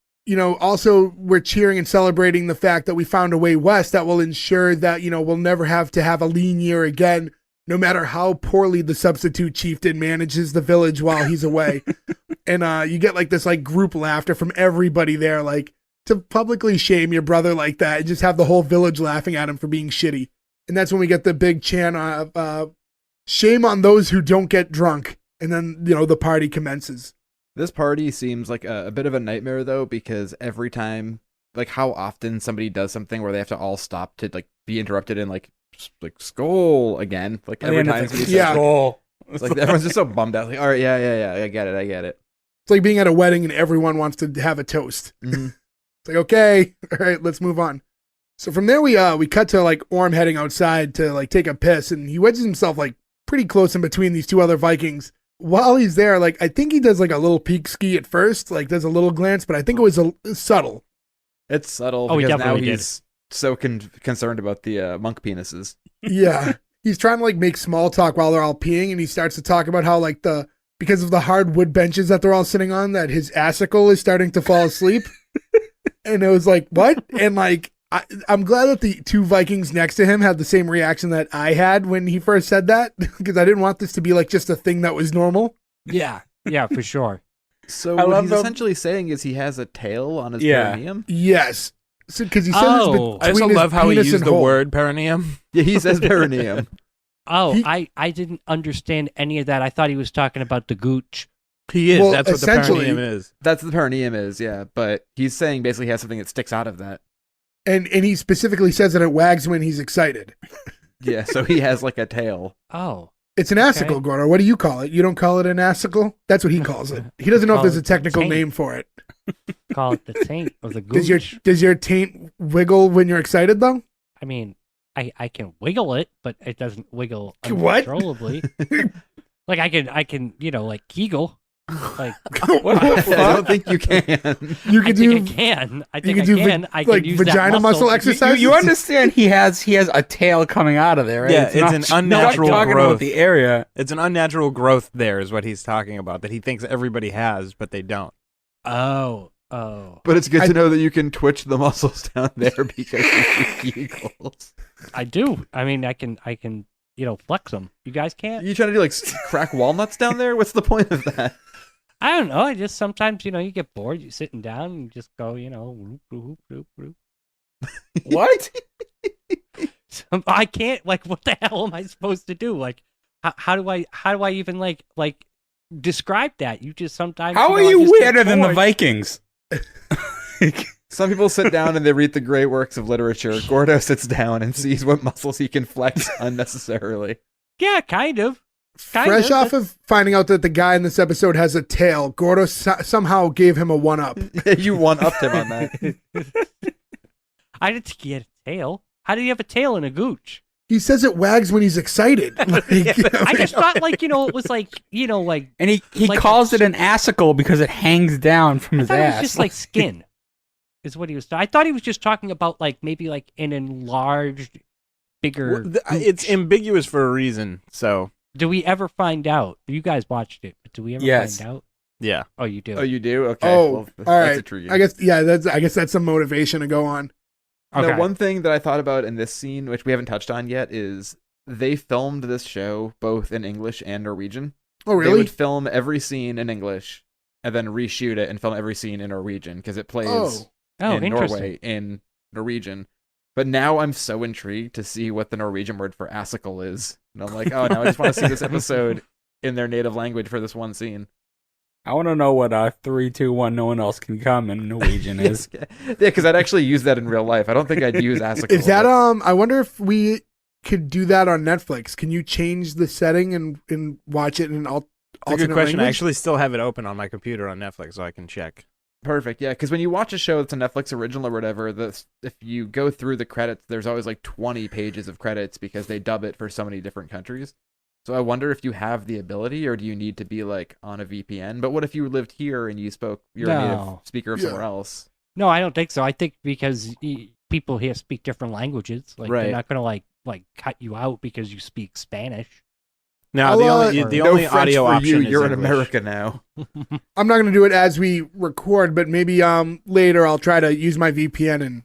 A: also we're cheering and celebrating the fact that we found a way west that will ensure that, we'll never have to have a lean year again, no matter how poorly the substitute chieftain manages the village while he's away. And you get like this like group laughter from everybody there, like to publicly shame your brother like that and just have the whole village laughing at him for being shitty. And that's when we get the big chant of shame on those who don't get drunk. And then, the party commences.
B: This party seems like a bit of a nightmare, though, because every time, like how often somebody does something where they have to all stop to like be interrupted and like "Skål" again. Like every time somebody says "Skål," it's like everyone's just so bummed out. Like, all right, yeah, I get it.
A: It's like being at a wedding and everyone wants to have a toast.
B: Mm-hmm.
A: It's like, okay, all right, let's move on. So from there we cut to like Orm heading outside to like take a piss, and he wedges himself like pretty close in between these two other Vikings. While he's there, like I think he does like a little peek ski at first, like does a little glance, but I think it was subtle.
B: It's subtle
D: Oh, he
B: because now
D: definitely
B: he's so concerned about the monk penises.
A: Yeah, he's trying to like make small talk while they're all peeing, and he starts to talk about how like because of the hard wood benches that they're all sitting on, that his assicle is starting to fall asleep. And it was like, what? And like, I'm glad that the two Vikings next to him had the same reaction that I had when he first said that, because I didn't want this to be like just a thing that was normal.
D: Yeah, for sure.
B: So
E: I
B: what
E: love
B: he's essentially saying is he has a tail on his
E: Yeah.
B: perineum?
A: Yes. So, because he says
D: Oh.
C: I also love how he used the word perineum.
B: Yeah, he says perineum.
D: Oh, I didn't understand any of that. I thought he was talking about the gooch.
C: He is.
A: Well,
C: That's what the
A: essentially-
C: perineum is.
B: That's the perineum is, yeah. But he's saying basically he has something that sticks out of that.
A: And he specifically says that it wags when he's excited.
B: Yeah, so he has like a tail.
D: Oh,
A: It's an assicle, Gordo. What do you call it? You don't call it an assicle? That's what he calls it. He doesn't know if
D: Call
A: there's
D: it
A: a technical
D: taint.
A: name for it.
D: call it the taint of the gooch.
A: Does your taint wiggle when you're excited though?
D: I mean, I can wiggle it, but it doesn't wiggle
A: What?
D: uncontrollably. Like I can like Kegel. Like
E: What the
B: I
E: fuck?
B: don't think you can.
A: You
D: I
A: could
D: think
A: do
D: I can. I
A: you
D: think
A: could
D: I
A: do
D: can. I can
A: like
D: use
A: vagina
D: that
A: muscle
D: muscle.
A: exercises.
E: You understand he has a tail coming out of there, right?
C: Yeah, it's
E: not-
C: an
E: not
C: unnatural
E: talking
C: growth.
E: about the area.
C: It's an unnatural growth there is what he's talking about, that he thinks everybody has, but they don't.
D: Oh.
B: But it's good to know that you can twitch the muscles down there because you do Kegels.
D: I do. I mean, I can flex them. You guys can't.
B: You trying to do like crack walnuts down there? What's the point of that?
D: I don't know. I just sometimes, you get bored. You're sitting down and you just go, whoop, whoop, whoop, whoop.
E: What?
D: I can't. Like, what the hell am I supposed to do? Like, how do I even like describe that? You just sometimes.
E: How are
D: I
E: you
D: just get
E: weirder than the
D: bored.
E: Vikings?
B: Some people sit down and they read the great works of literature. Gordo sits down and sees what muscles he can flex unnecessarily.
D: Yeah, kind of.
A: Fresh off of finding out that the guy in this episode has a tail, Gordo somehow gave him a 1-up.
B: You one-upped him on that.
D: I didn't think he had a tail. How do you have a tail in a gooch?
A: He says it wags when he's excited. Like,
D: I just thought it was like
E: And he
D: Like
E: calls it an assicle because it hangs down from
D: I
E: his
D: thought it
E: ass.
D: was just like skin. Is what he was. I thought he was just talking about like maybe like an enlarged, bigger.
C: Well, it's ambiguous for a reason, so
D: Do we ever find out? You guys watched it, but do we ever
E: Yes.
D: find out?
C: yeah.
D: Oh, you do.
B: Oh, you do? Okay.
A: Oh,
B: well,
A: all
B: that's
A: right.
B: intriguing.
A: I guess that's some motivation to go on.
D: Okay.
B: Now, one thing that I thought about in this scene, which we haven't touched on yet, is they filmed this show both in English and Norwegian.
A: Oh,
B: They
A: really?
B: would film every scene in English and then reshoot it and film every scene in Norwegian because it plays
A: Oh,
D: Oh,
B: in
D: interesting.
B: Norway in Norwegian. But now I'm so intrigued to see what the Norwegian word for assicle is. And I'm like, oh, now I just want to see this episode in their native language for this one scene.
E: I want to know what 3, 2, 1, no one else can come in Norwegian is.
B: Yeah, because I'd actually use that in real life. I don't think I'd use assicle.
A: Is that I wonder if we could do that on Netflix. Can you change the setting and watch it in alternate
C: That's a good question. I
A: language?
C: actually still have it open on my computer on Netflix, so I can check.
B: Perfect, yeah, because when you watch a show that's a Netflix original or whatever, if you go through the credits, there's always like 20 pages of credits because they dub it for so many different countries. So I wonder if you have the ability, or do you need to be like on a VPN? But what if you lived here and you're a native speaker of somewhere else?
D: No, I don't think so. I think because people here speak different languages. Like,
B: Right.
D: they're not going to like cut you out because you speak Spanish.
C: No, the only
B: No French
C: audio
B: for
C: option
B: you.
C: is
B: You're in
C: English.
B: America now.
A: I'm not going to do it as we record, but maybe later I'll try to use my VPN and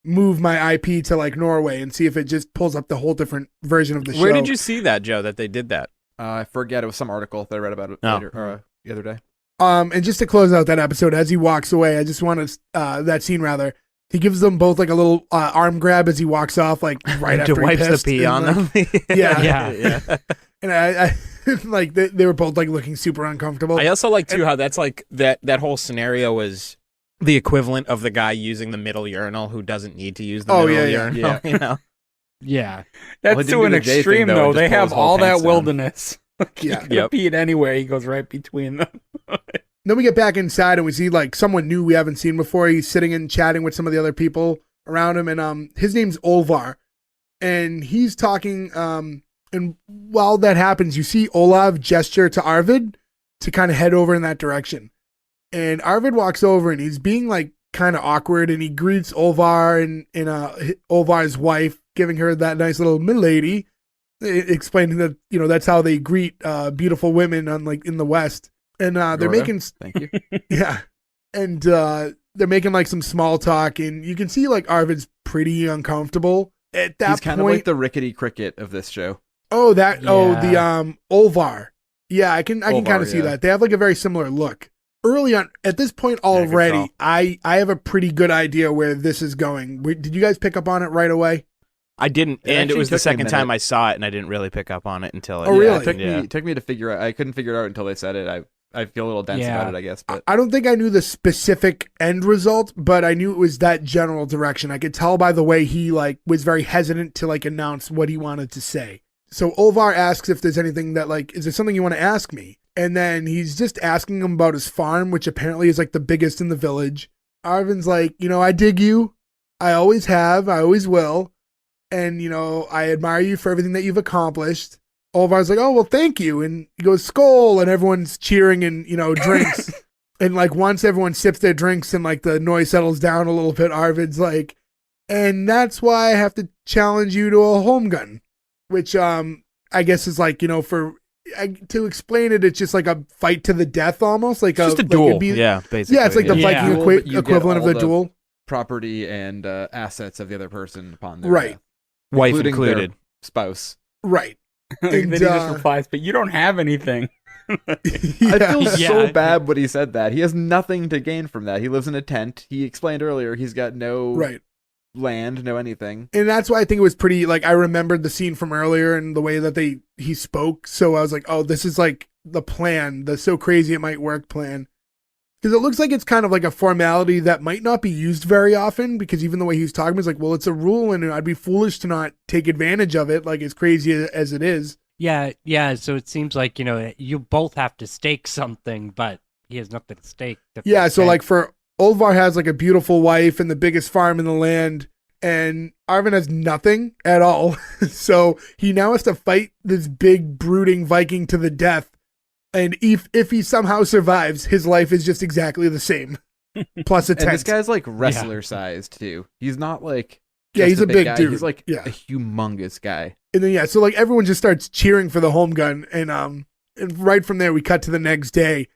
A: move my IP to like Norway and see if it just pulls up the whole different version of the show.
C: Where did you see that, Joe, that they did that?
B: I forget. It was some article that I read about it
C: Oh.
B: later, the other day.
A: And just to close out that episode, as he walks away, I just want to that scene rather. He gives them both like a little arm grab as he walks off, like right after he
C: wipes the
A: pissed,
C: pee
A: and,
C: on
A: like,
C: them.
A: Yeah.
C: yeah.
A: And I like they were both like looking super uncomfortable.
C: I also like too how that's like that whole scenario was the equivalent of the guy using the middle urinal who doesn't need to use the middle urinal.
B: yeah.
C: You know?
D: Yeah.
E: That's
B: Well, he
E: to
B: didn't
E: an
B: do the J thing,
E: extreme,
B: though,
E: though.
B: and just
E: They
B: pull
E: have
B: his whole
E: all that
B: pants down.
E: wilderness.
A: Yeah.
E: He could pee anywhere. He goes right between them.
A: Then we get back inside and we see like someone new we haven't seen before. He's sitting and chatting with some of the other people around him, and his name's Olvar, and he's talking. And while that happens, you see Olav gesture to Arvid to kind of head over in that direction. And Arvid walks over and he's being like kind of awkward, and he greets Olvar and Olvar's wife, giving her that nice little milady, explaining that that's how they greet beautiful women on like in the West. And they're
B: Gordo,
A: making
B: Thank you.
A: yeah, and they're making like some small talk, and you can see like Arvid's pretty uncomfortable at that
B: He's kind of
A: point.
B: like the rickety cricket of this show.
A: The Olvar. Yeah, I can kind
B: Olvar,
A: of see
B: yeah.
A: that. They have like a very similar look. Early on, at this point
C: good
A: already,
C: call.
A: I have a pretty good idea where this is going. Did you guys pick up on it right away?
C: I didn't,
B: It
C: and it
B: actually
C: was the
B: took me a
C: second time
B: minute.
C: I saw it, and I didn't really pick up on it until
A: Oh, really?
B: It took me to figure out. I couldn't figure it out until they said it. I feel a little dense
D: Yeah.
B: about it, I guess. But
A: I don't think I knew the specific end result, but I knew it was that general direction. I could tell by the way he like was very hesitant to like announce what he wanted to say. So Olvar asks if there's anything that like, is there something you want to ask me? And then he's just asking him about his farm, which apparently is like the biggest in the village. Arvin's like, I dig you. I always have. I always will. And, I admire you for everything that you've accomplished. Olvar's like, oh, well, thank you. And he goes, Skål. And everyone's cheering and, drinks. And like once everyone sips their drinks and like the noise settles down a little bit, Arvid's like, and that's why I have to challenge you to a home gun, which I guess is like, to explain it, it's just like a fight to the death almost. Like
C: It's just a
A: like
C: duel.
A: it'd be-
C: Yeah, basically.
A: Yeah, it's like the
D: Yeah.
A: Viking
B: Duel, but you get
A: equivalent of
B: all
A: the
B: the-
A: duel.
B: property and assets of the other person upon their
A: Right.
B: death,
C: Wife
B: including their
C: included.
B: spouse.
A: Right.
E: And
A: And,
E: then he just replies, but you don't have anything.
B: I
A: Yeah.
B: feel so
D: Yeah.
B: bad when he said that. He has nothing to gain from that. He lives in a tent. He explained earlier he's got no
A: Right.
B: land, no anything.
A: And that's why I think it was pretty, like, I remembered the scene from earlier and the way that he spoke. So I was like, oh, this is like the plan, the so crazy it might work plan. Because it looks like it's kind of like a formality that might not be used very often, because even the way he's talking is like, well, it's a rule and I'd be foolish to not take advantage of it, like as crazy as it is.
D: Yeah. So it seems like, you both have to stake something, but he has nothing to stake.
A: Yeah, so like for Olvar has like a beautiful wife and the biggest farm in the land, and Arvin has nothing at all. So he now has to fight this big brooding Viking to the death. And if he somehow survives, his life is just exactly the same. Plus a
B: And
A: tent.
B: this guy's like wrestler sized too. He's not like
A: Yeah,
B: just
A: he's a big
B: guy.
A: dude.
B: He's like
A: Yeah.
B: a humongous guy.
A: And then so like everyone just starts cheering for the home gun, and right from there we cut to the next day,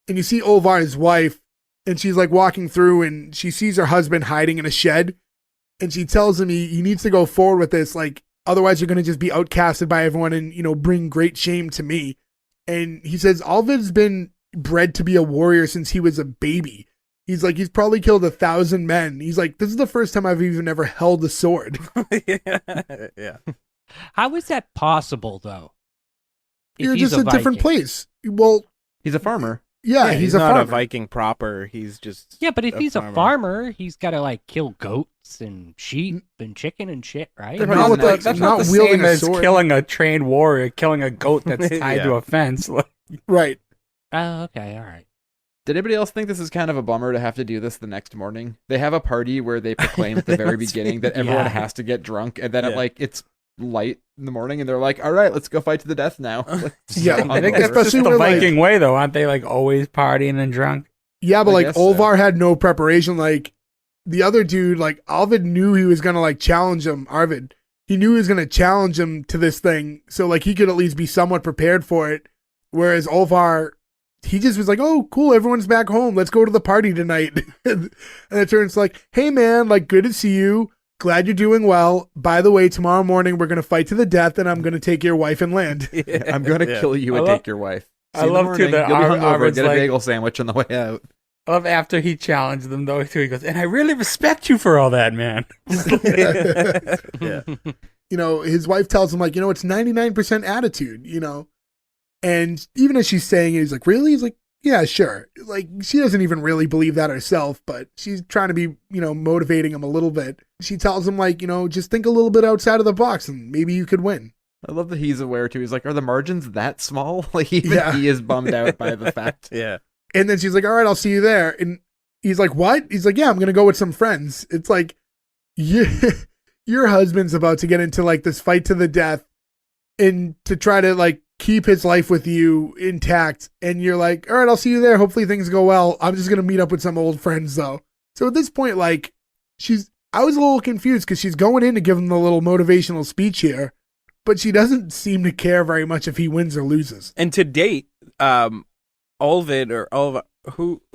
A: and you see Olvar's wife, and she's like walking through, and she sees her husband hiding in a shed, and she tells him he needs to go forward with this, like otherwise you're gonna just be outcasted by everyone and bring great shame to me. And he says Alvid's been bred to be a warrior since he was a baby. He's like, he's probably killed 1,000 men. He's like, this is the first time I've even ever held a sword.
C: Yeah.
D: How is that possible, though? If
A: You're
D: he's
A: just a different
D: Viking?
A: place. Well,
B: He's a farmer.
A: yeah,
C: he's
A: he's a
C: not
A: farmer.
C: a Viking proper. He's just
D: Yeah, but if he's a farmer, he's got to like kill goats and sheep and chicken and shit, right?
B: They're
A: Not with
B: That's
E: That's
A: not
E: not the
A: wielding
E: same
A: a
E: as
A: sword.
E: killing a trained warrior, killing a goat that's tied
C: Yeah.
E: to a fence.
A: Right.
D: Oh, okay, all right.
B: Did anybody else think this is kind of a bummer to have to do this the next morning? They have a party where they proclaim at the very beginning that everyone
D: Yeah.
B: has to get drunk, and then
C: Yeah.
B: it's light in the morning, and they're like, "All right, let's go fight to the death now."
A: Yeah,
E: I think
B: Hungover.
E: that's just
A: Especially
E: the
A: when, like-
E: Viking way, though. Aren't they like always partying and drunk?
A: Yeah, but
B: I
A: like
B: guess so.
A: Olvar had no preparation. Like the other dude, like Arvid knew he was gonna like challenge him. Arvid, he knew he was gonna challenge him to this thing, so like he could at least be somewhat prepared for it. Whereas Olvar, he just was like, "Oh, cool, everyone's back home. Let's go to the party tonight." And it turns like, "Hey, man, like good to see you. Glad you're doing well. By the way, tomorrow morning we're gonna fight to the death, and I'm gonna take your wife and land."
B: I'm gonna
C: Yeah.
B: kill you
E: I
B: and
E: love-
B: take your wife.
E: I
B: See you in the
E: love, too,
B: morning.
E: that
B: You'll be hungover.
E: Arvid's
B: Get a
E: like-
B: bagel sandwich on the way out.
E: I love after he challenged them, though, too. He goes, and I really respect you for all that, man.
C: Yeah.
A: You know, his wife tells him like, you know, it's 99% attitude, you know. And even as she's saying it, he's like, really? He's like, yeah, sure. Like, she doesn't even really believe that herself, but she's trying to be, you know, motivating him a little bit. She tells him like, you know, just think a little bit outside of the box and maybe you could win.
B: I love that he's aware too. He's like, "Are the margins that small?" Like even
A: Yeah.
B: he is bummed out by the fact.
C: Yeah.
A: And then she's like, all right, I'll see you there. And he's like, what? He's like, yeah, I'm going to go with some friends. It's like, your husband's about to get into like this fight to the death and to try to like keep his life with you intact. And you're like, all right, I'll see you there. Hopefully things go well. I'm just going to meet up with some old friends though. So at this point, like I was a little confused because she's going in to give him the little motivational speech here, but she doesn't seem to care very much if he wins or loses.
C: And to date, Olvid or Olvar,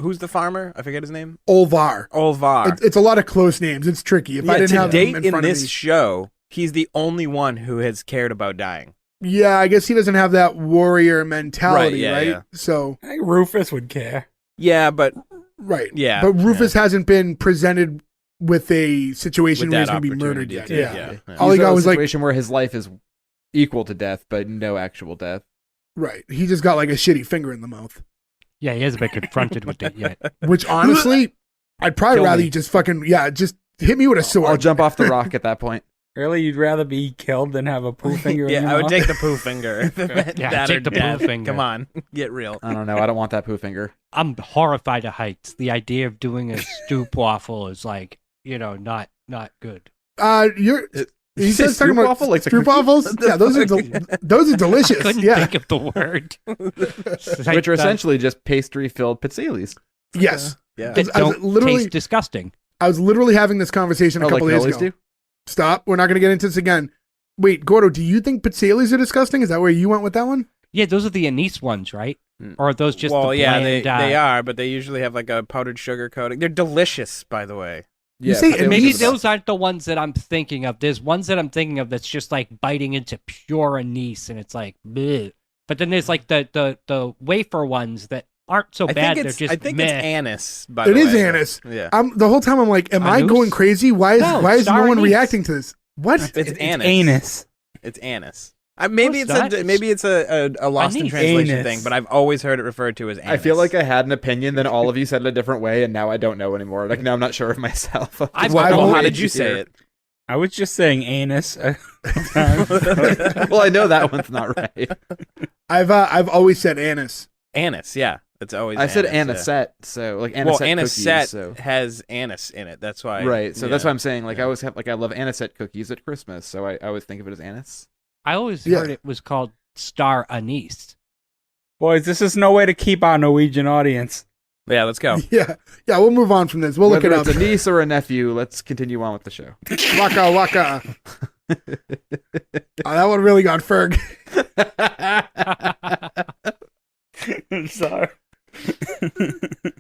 C: who's the farmer? I forget his name.
A: Olvar.
C: Olvar.
A: It's a lot of close names. It's tricky. If I didn't
C: to
A: have
C: date
A: him in
C: in
A: front
C: this
A: of me.
C: show, he's the only one who has cared about dying.
A: Yeah, I guess he doesn't have that warrior mentality, right?
C: yeah.
A: So,
E: I think Rufus would care.
C: Yeah, but
A: right.
C: yeah.
A: But Rufus hasn't been presented with a situation
C: with
A: where he's
C: that
A: going to be murdered
C: opportunity
A: yet.
C: to-
A: Yeah.
C: yeah.
A: All he
B: He's
A: got
B: got a
A: was like,
B: situation where his life is equal to death, but no actual death.
A: right. He just got like a shitty finger in the mouth.
D: Yeah, he hasn't been confronted with it yet.
A: Which honestly, I'd probably
B: Kill
A: rather
B: me.
A: you just fucking, just hit me with a sword.
B: I'll jump off the rock at that point.
E: Really? You'd rather be killed than have a poo finger in your
C: Yeah, I would
E: mouth?
C: take the poo finger.
D: Yeah,
C: That
D: take
C: or
D: the poo
C: death.
D: finger.
C: Come on, get real.
B: I don't know. I don't want that poo finger.
D: I'm horrified of heights. The idea of doing a stoop waffle is like, not good.
A: He says talking about
B: waffle, like the
A: stroop
B: cookie?
A: waffles. Yeah, those are
D: I
A: delicious.
D: couldn't
A: Yeah.
D: think of the word.
B: Which are essentially just pastry-filled pizzilis.
A: Yes.
C: Yeah.
D: that
A: I was
D: don't
A: literally-
D: taste disgusting.
A: I was literally having this conversation a
B: Oh, like
A: couple days
B: cannolis
A: ago.
B: do?
A: Stop. We're not going to get into this again. Wait, Gordo, do you think pizzilis are disgusting? Is that where you went with that one?
D: Yeah, those are the anise ones, right? Or are those just
C: well,
D: the
C: yeah,
D: bland,
C: they are, but they usually have like a powdered sugar coating. They're delicious, by the way.
A: You say
B: potatoes
A: anise?
B: are
D: Maybe
B: the
D: those
B: best.
D: aren't the ones that I'm thinking of. There's ones that I'm thinking of that's just like biting into pure anise, and it's like, bleh. But then there's like the wafer ones that aren't so bad. They're just
C: I think
D: meh.
C: it's anise. By
A: It
C: the
A: is
C: way.
A: anise.
C: Yeah,
A: The whole time I'm like, am I
D: Anus?
A: going crazy? Why is
D: No,
A: no
D: star
A: one
D: anise.
A: reacting to this? What?
C: it's anise.
E: Anus.
C: It's anise. Maybe
D: it's
C: it's
D: not.
C: maybe it's a lost in
D: Anise.
C: translation
E: Anus.
C: thing, but I've always heard it referred to as anise.
B: I feel like I had an opinion, then all of you said it a different way, and now I don't know anymore. Like, now I'm not sure of myself.
D: I've-
C: Well, how
A: I've
C: did you say it?
E: I was just saying anus.
B: Well, I know that one's not right.
A: I've always said anise.
C: Anise, yeah. It's always
B: I said
C: anise,
B: anisette, so like
C: yeah.
B: anisette
C: Well, anisette
B: cookies. So.
C: has anise in it. That's why.
B: Right, so that's
C: yeah.
B: why I'm saying, like,
C: Yeah.
B: I always have, like, I love anisette cookies at Christmas, so I always think of it as anise.
D: I always
A: Yeah.
D: heard it was called star anise.
E: Boys, this is no way to keep our Norwegian audience.
C: Yeah, let's go.
A: Yeah. We'll move on from this. We'll
B: Whether
A: look it up.
B: it's a niece or a nephew, let's continue on with the show.
A: Waka waka. Oh, that one really got Ferg.
E: I'm sorry.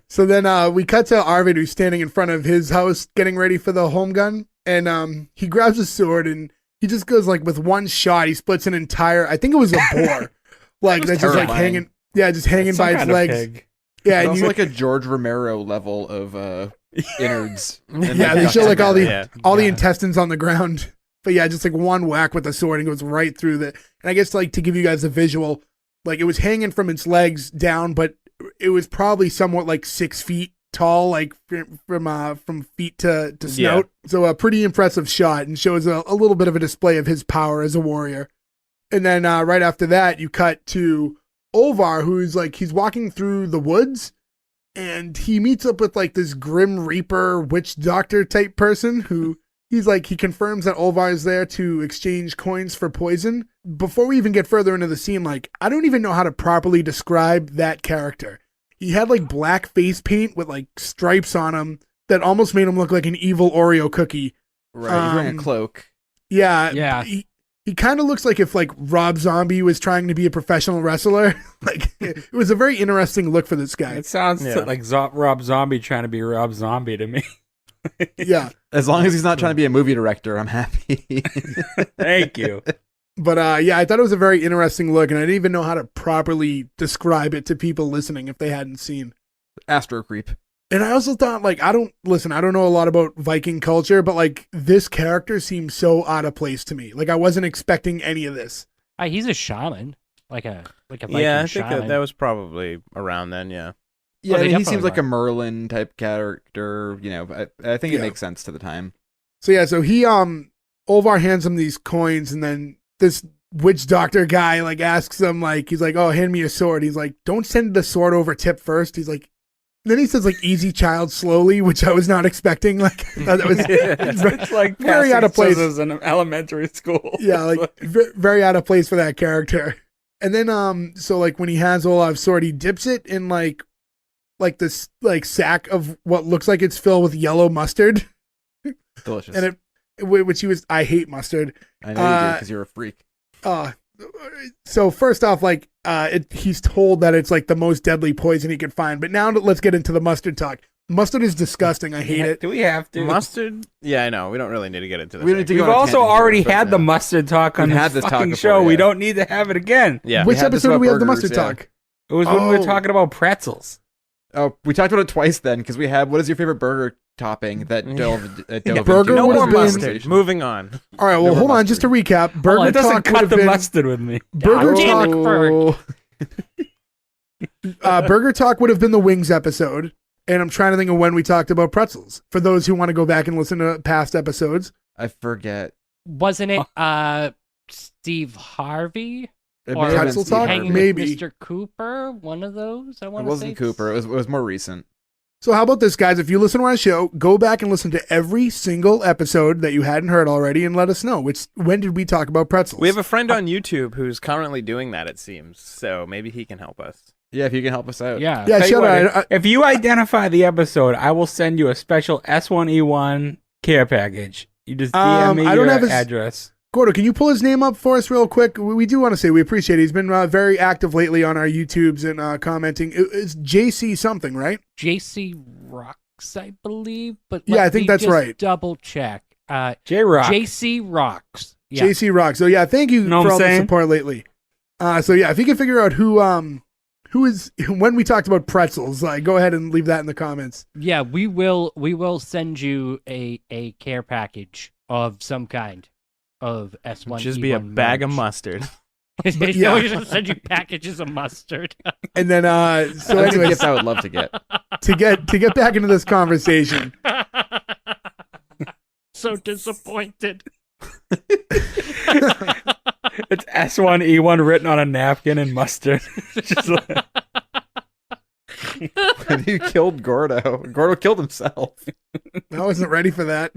A: So then we cut to Arvid, who's standing in front of his house getting ready for the home gun, and he grabs a sword and he just goes like with one shot, he splits an entire, I think it was a boar, like that's just like
B: terrifying.
A: hanging, just hanging
E: Some
A: by its
E: kind of
A: legs.
E: pig.
A: Yeah,
B: It's
A: and
B: also
A: you,
B: like a George Romero level of innards. And
A: yeah, they
B: guts
A: show like all the
B: together.
A: all the intestines on the ground. But yeah, just like one whack with the sword and goes right through the. And I guess like to give you guys a visual, like it was hanging from its legs down, but it was probably somewhat like 6 feet tall, like from feet to snout. So a pretty impressive shot, and shows a little bit of a display of his power as a warrior. And then right after that, you cut to Olvar, who's like he's walking through the woods, and he meets up with like this Grim Reaper witch doctor type person who. He's like, he confirms that Olvar is there to exchange coins for poison. Before we even get further into the scene, like, I don't even know how to properly describe that character. He had like black face paint with like stripes on him that almost made him look like an evil Oreo cookie.
B: Right, he's wearing a cloak.
A: Yeah.
D: Yeah.
A: He kind of looks like if like Rob Zombie was trying to be a professional wrestler. Like, it was a very interesting look for this guy.
E: It sounds like Rob Zombie trying to be Rob Zombie to me.
A: Yeah.
B: As long as he's not trying to be a movie director, I'm happy.
E: Thank you.
A: But yeah, I thought it was a very interesting look, and I didn't even know how to properly describe it to people listening if they hadn't seen.
B: Astro creep.
A: And I also thought, like, I don't know a lot about Viking culture, but like this character seems so out of place to me. Like I wasn't expecting any of this.
D: He's a shaman, like a Viking
C: Yeah, I think
D: shaman.
C: that was probably around then. Yeah.
B: Yeah,
D: Oh, they
B: I mean, he
D: definitely
B: seems like a
D: were.
B: Merlin type character. You know, I think it makes sense to the time.
A: So yeah, so he Olvar hands him these coins, and then this witch doctor guy like asks him like he's like, "Oh, hand me a sword." He's like, "Don't send the sword over tip first." He's like, then he says like, "Easy, child, slowly," which I was not expecting. Like that was
E: It's like
A: very out of place.
E: in elementary school.
A: Yeah, like very out of place for that character. And then so like when he has Olaf's sword, he dips it in like this like sack of what looks like it's filled with yellow mustard.
B: Delicious.
A: And which I hate mustard.
B: I know you do because you're a freak.
A: So first off, like he's told that it's like the most deadly poison he could find. But now let's get into the mustard talk. Mustard is disgusting. I hate it.
E: Do we have to?
C: Mustard? Yeah, I know. We don't really need to get into this.
B: We don't need to
E: We've
B: go on a
E: also
B: tangent
E: already
B: here,
E: had
B: but
E: the
B: no.
E: mustard talk on
B: We've had
E: this
B: this talk
E: fucking
B: before,
E: show. We
B: yeah.
E: don't need to have it again.
C: Yeah.
A: Which
B: had this
A: episode do
B: about
A: we have the
B: burgers,
A: mustard
B: yeah.
A: talk?
E: It was when we were
A: Oh.
E: talking about pretzels.
B: Oh, we talked about it twice then because we had what is your favorite burger topping that dove
A: Burger
B: into
C: No
A: would
C: more
A: have been-
C: mustard. Moving on.
A: All right. Well,
B: Never
A: hold on.
B: mustard.
A: Just to recap,
E: It
A: burger
E: doesn't
A: talk would
E: cut
A: have
E: the
A: been
E: mustard with me.
A: burger
D: Damn
A: talk.
D: it,
A: Burger talk would have been the wings episode, and I'm trying to think of when we talked about pretzels. For those who want to go back and listen to past episodes,
B: I forget.
D: Wasn't it Steve Harvey?
B: It
D: Or
B: may have been
A: Pretzel
B: Steve
A: Talk?
B: Harvey.
D: Hanging
A: Maybe.
D: with Mr. Cooper? One of those? I
B: It
D: want to say.
B: wasn't Cooper. It was more recent.
A: so how about this, guys? If you listen to our show, go back and listen to every single episode that you hadn't heard already, and let us know when did we talk about pretzels.
C: We have a friend on YouTube who's currently doing that, it seems. So maybe he can help us.
B: Yeah, if you can help us out.
D: Yeah.
A: yeah,
E: Tell you
A: shut
E: what,
A: up.
E: if you identify the episode, I will send you a special S1E1 care package. You just DM me
A: I don't
E: your
A: have his-
E: address.
A: Gordo, can you pull his name up for us real quick? We do want to say we appreciate it. He's been very active lately on our YouTubes and commenting. It's JC something, right?
D: JC Rocks, I believe. But
A: Yeah,
D: let
A: I think
D: me
A: that's
D: just
A: right.
D: Double check.
E: J-Rock.
D: JC Rocks. Yeah.
A: JC Rock. So yeah, thank you
E: Know
A: for
E: what
A: all
E: I'm
A: the
E: saying?
A: support lately. So yeah, if you can figure out who is when we talked about pretzels, go ahead and leave that in the comments.
D: Yeah, we will send you a care package of some kind of S1E1
C: Just be a bag of
D: merch.
C: mustard.
A: yeah.
D: We're gonna send you packages of mustard.
A: And then so
B: That's a
A: anyways,
B: gift I would love to get.
A: to get back into this conversation.
D: So disappointed.
E: It's S1E1 written on a napkin in mustard. Just like-
B: You killed Gordo. Gordo killed himself.
A: I wasn't ready for that.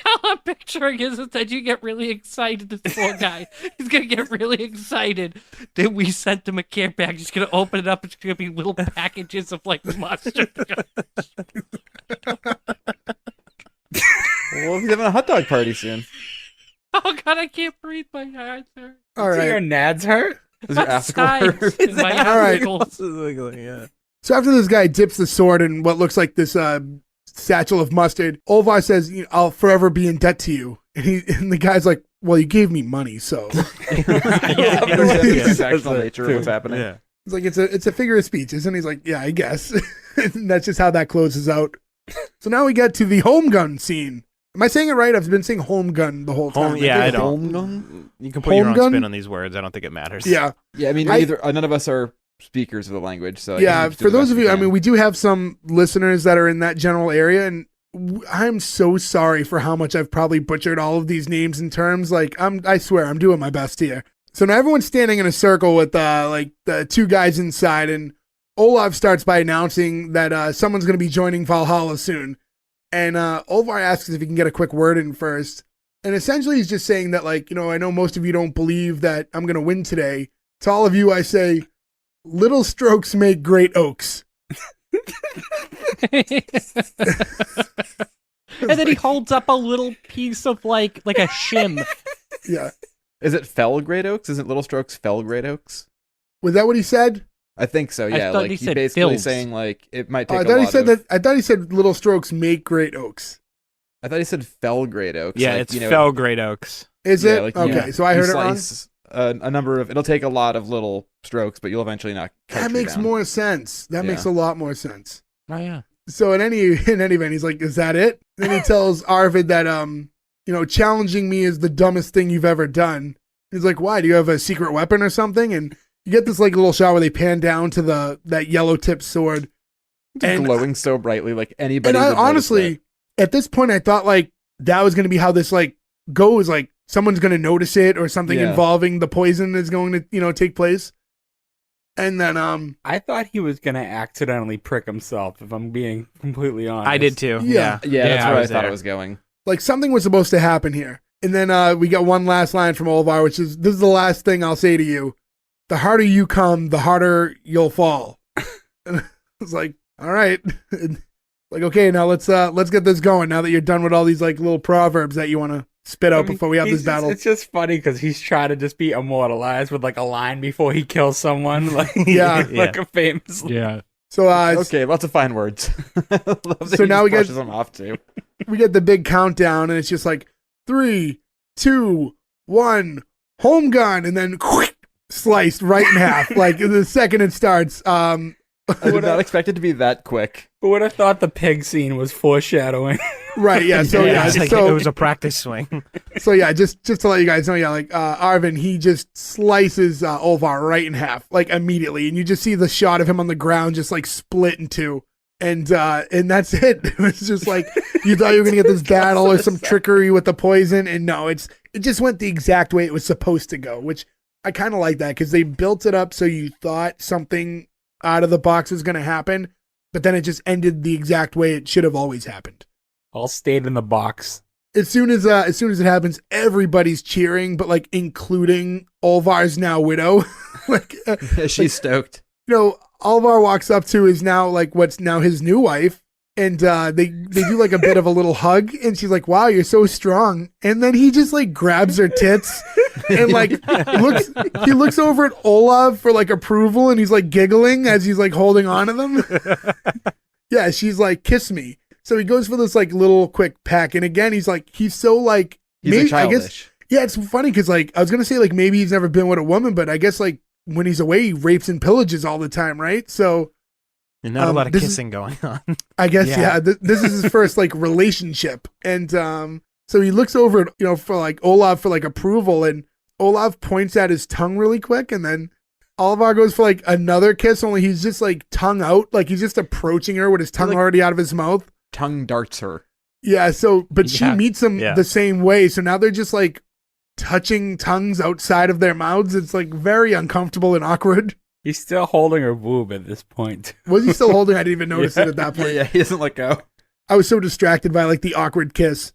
D: How I'm picturing is that you get really excited. This poor guy, he's gonna get really excited that we sent him a care package. He's gonna open it up. It's gonna be little packages of like mustard.
B: Well, he's having a hot dog party soon.
D: Oh God, I can't breathe. My eyes hurt.
A: All
E: So your
A: right.
E: nads hurt?
B: Is your assicle
D: Sides
B: hurt?
D: in my
A: All right.
D: assholes.
C: Yeah.
A: So after this guy dips the sword in what looks like this satchel of mustard, Olvar says, "I'll forever be in debt to you." And the guy's like, "Well, you gave me money, so."
B: I love the
C: Yeah.
B: transactional nature of what's happening.
C: Yeah.
A: It's like it's a figure of speech, isn't it? He's like, yeah, I guess. And that's just how that closes out. So now we get to the home gun scene. Am I saying it right? I've been saying home gun the whole time.
C: I don't.
B: Home gun?
C: You can put your
A: Home
C: own
A: gun?
C: spin on these words. I don't think it matters.
A: Yeah.
B: Yeah, I mean, none of us are speakers of the language, so I guess
A: Yeah,
B: we just do
A: for
B: the
A: those
B: best
A: of
B: we
A: you, I
B: can.
A: mean, we do have some listeners that are in that general area, and I'm so sorry for how much I've probably butchered all of these names and terms. Like, I swear, I'm doing my best here. So now everyone's standing in a circle with like the two guys inside, and Olaf starts by announcing that someone's going to be joining Valhalla soon. And Olvar asks if he can get a quick word in first. And essentially he's just saying that, like, I know most of you don't believe that I'm going to win today. To all of you, I say, little strokes make great oaks.
D: And then he holds up a little piece of like a shim.
A: Yeah.
B: Is it fell great oaks? Isn't Little Strokes fell great oaks?
A: Was that what he said?
B: I think so.
D: I
B: Yeah,
D: thought
B: like
D: he
B: he's
D: said
B: basically
D: fills.
B: saying like it might
A: Oh,
B: take.
A: I thought
B: a
A: he
B: lot
A: said
B: of,
A: that. I thought he said little strokes make great oaks.
B: I thought he said fell great oaks.
C: Yeah,
B: like,
C: it's fell great oaks.
A: Is
B: Yeah,
A: it?
B: like,
A: Okay,
B: you-
A: so I
B: you
A: heard it wrong.
B: slice a number of. It'll take a lot of little strokes, but you'll eventually not.
A: That makes more sense. That makes a
B: Yeah.
A: lot more sense.
D: Oh yeah.
A: So in any event, he's like, "Is that it?" Then he tells Arvid that challenging me is the dumbest thing you've ever done. He's like, "Why? Do you have a secret weapon or something?" And you get this like little shot where they pan down to that yellow tipped sword,
B: Just glowing so brightly, like anybody.
A: And I
B: would notice
A: honestly, at this point, I thought like that was going to be how this like goes. Like someone's going to notice it, or something
B: Yeah.
A: involving the poison is going to take place. And then
E: I thought he was gonna accidentally prick himself. If I'm being completely honest,
C: I did too.
A: Yeah.
B: Yeah, that's where I thought
C: there.
B: it was going.
A: like something was supposed to happen here. And then we got one last line from Olvar, which is, "This is the last thing I'll say to you. The harder you come, the harder you'll fall." And I was like, all right. Like, okay, now let's get this going. Now that you're done with all these like little proverbs that you want to spit out before we have this battle.
E: It's just funny because he's trying to just be immortalized with like a line before he kills someone, like
A: Yeah.
E: like a famous.
D: Yeah.
A: So
B: Okay, lots of fine words. I love that
A: So
B: he
A: now
B: just
A: we get-
B: brushes them off too.
A: we get the big countdown, and it's just like 3, 2, 1, home gun, and then sliced right in half. Like the second it starts.
B: I did not expect it to be that quick.
E: Who would have thought the pig scene was foreshadowing?
A: Right, yeah. So yeah,
C: it's like
A: so
C: it was a practice swing.
A: So yeah, just to let you guys know, yeah, like Arvin, he just slices Olvar right in half, like immediately, and you just see the shot of him on the ground, just like split in two, and that's it. It was just like you thought you were gonna get this battle or some trickery with the poison, and no, it just went the exact way it was supposed to go, which I kind of like that because they built it up so you thought something out of the box was gonna happen, but then it just ended the exact way it should have always happened.
E: All stayed in the box.
A: As soon as it happens, everybody's cheering, but like including Olvar's now widow. Like
B: She's stoked.
A: Olvar walks up to his now like what's now his new wife, and they do like a bit of a little hug, and she's like, "Wow, you're so strong." And then he just like grabs her tits and like looks over at Olav for like approval, and he's like giggling as he's like holding on to them. Yeah, she's like, "Kiss me." So he goes for this like little quick peck, and again he's so like
B: He's
A: maybe,
B: like childish.
A: I guess, yeah, it's funny because like I was gonna say like maybe he's never been with a woman, but I guess like when he's away he rapes and pillages all the time, right? So
C: And not a lot of
A: this is-
C: kissing going on.
A: I guess
C: Yeah.
A: this is his first like relationship, and so he looks over at for like Olav for like approval, and Olav points at his tongue really quick, and then Olvar goes for like another kiss, only he's just like tongue out, like he's just approaching her with his tongue
B: like-
A: already out of his mouth.
B: Tongue darts her.
A: Yeah, so but she
C: Yeah.
A: meets him
C: Yeah.
A: the same way, so now they're just like touching tongues outside of their mouths. It's like very uncomfortable and awkward.
E: He's still holding her boob at this point.
A: Was he still holding? I didn't even notice it at that point.
B: Yeah, he doesn't let go.
A: I was so distracted by like the awkward kiss.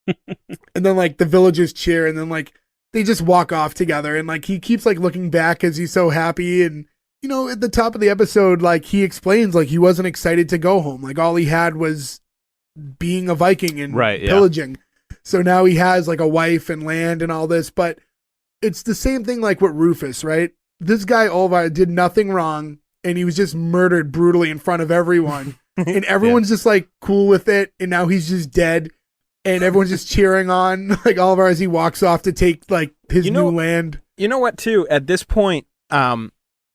A: And then like the villagers cheer, and then like they just walk off together, and like he keeps like looking back as he's so happy, and at the top of the episode like he explains like he wasn't excited to go home, like all he had was being a Viking and
C: Right, yeah.
A: pillaging. So now he has like a wife and land and all this, but it's the same thing like with Rufus, right? This guy Olvar did nothing wrong, and he was just murdered brutally in front of everyone. And everyone's just like cool with it, and now he's just dead, and everyone's just cheering on like Oliver as he walks off to take like his new land.
C: You know what? Too at this point,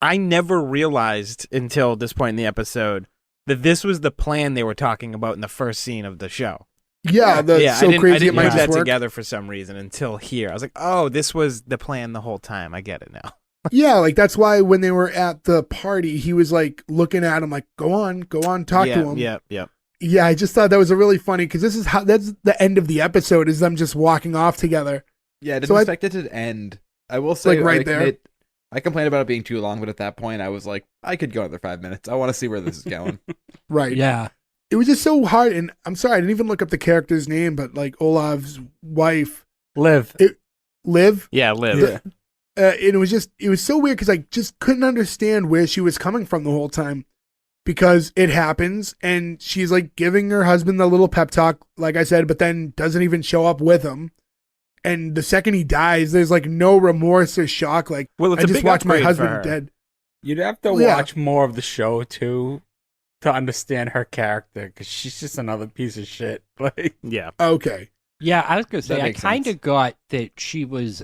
C: I never realized until this point in the episode that this was the plan they were talking about in the first scene of the show.
A: Yeah, so crazy
C: I
A: it
C: didn't
A: might
C: put
A: just
C: that
A: work.
C: together for some reason until here. I was like, oh, this was the plan the whole time. I get it now.
A: Yeah, like that's why when they were at the party, he was like looking at him like, go on, talk to him.
C: Yeah.
A: Yeah, I just thought that was a really funny because that's the end of the episode is them just walking off together.
B: Yeah, I didn't
A: So
B: expect it to end. I will say,
A: Like, right there.
B: I complained about it being too long, but at that point, I was like, I could go another 5 minutes. I want to see where this is going.
A: Right.
D: Yeah.
A: It was just so hard, and I'm sorry, I didn't even look up the character's name, but like Olaf's wife,
E: Liv.
A: Liv.
C: Yeah, Liv.
E: Yeah.
A: And it was so weird because I just couldn't understand where she was coming from the whole time because it happens and she's like giving her husband the little pep talk, like I said, but then doesn't even show up with him. And the second he dies, there's like no remorse or shock. Like,
C: Well, it's
A: I
C: a
A: just
C: big
A: watched my
C: upgrade for her.
A: husband dead.
E: You'd have to
A: Yeah.
E: watch more of the show too to understand her character because she's just another piece of shit. Like,
C: Yeah.
A: Okay.
D: Yeah, I was gonna
B: That
D: say I
B: makes
D: kind
B: sense.
D: of got that she was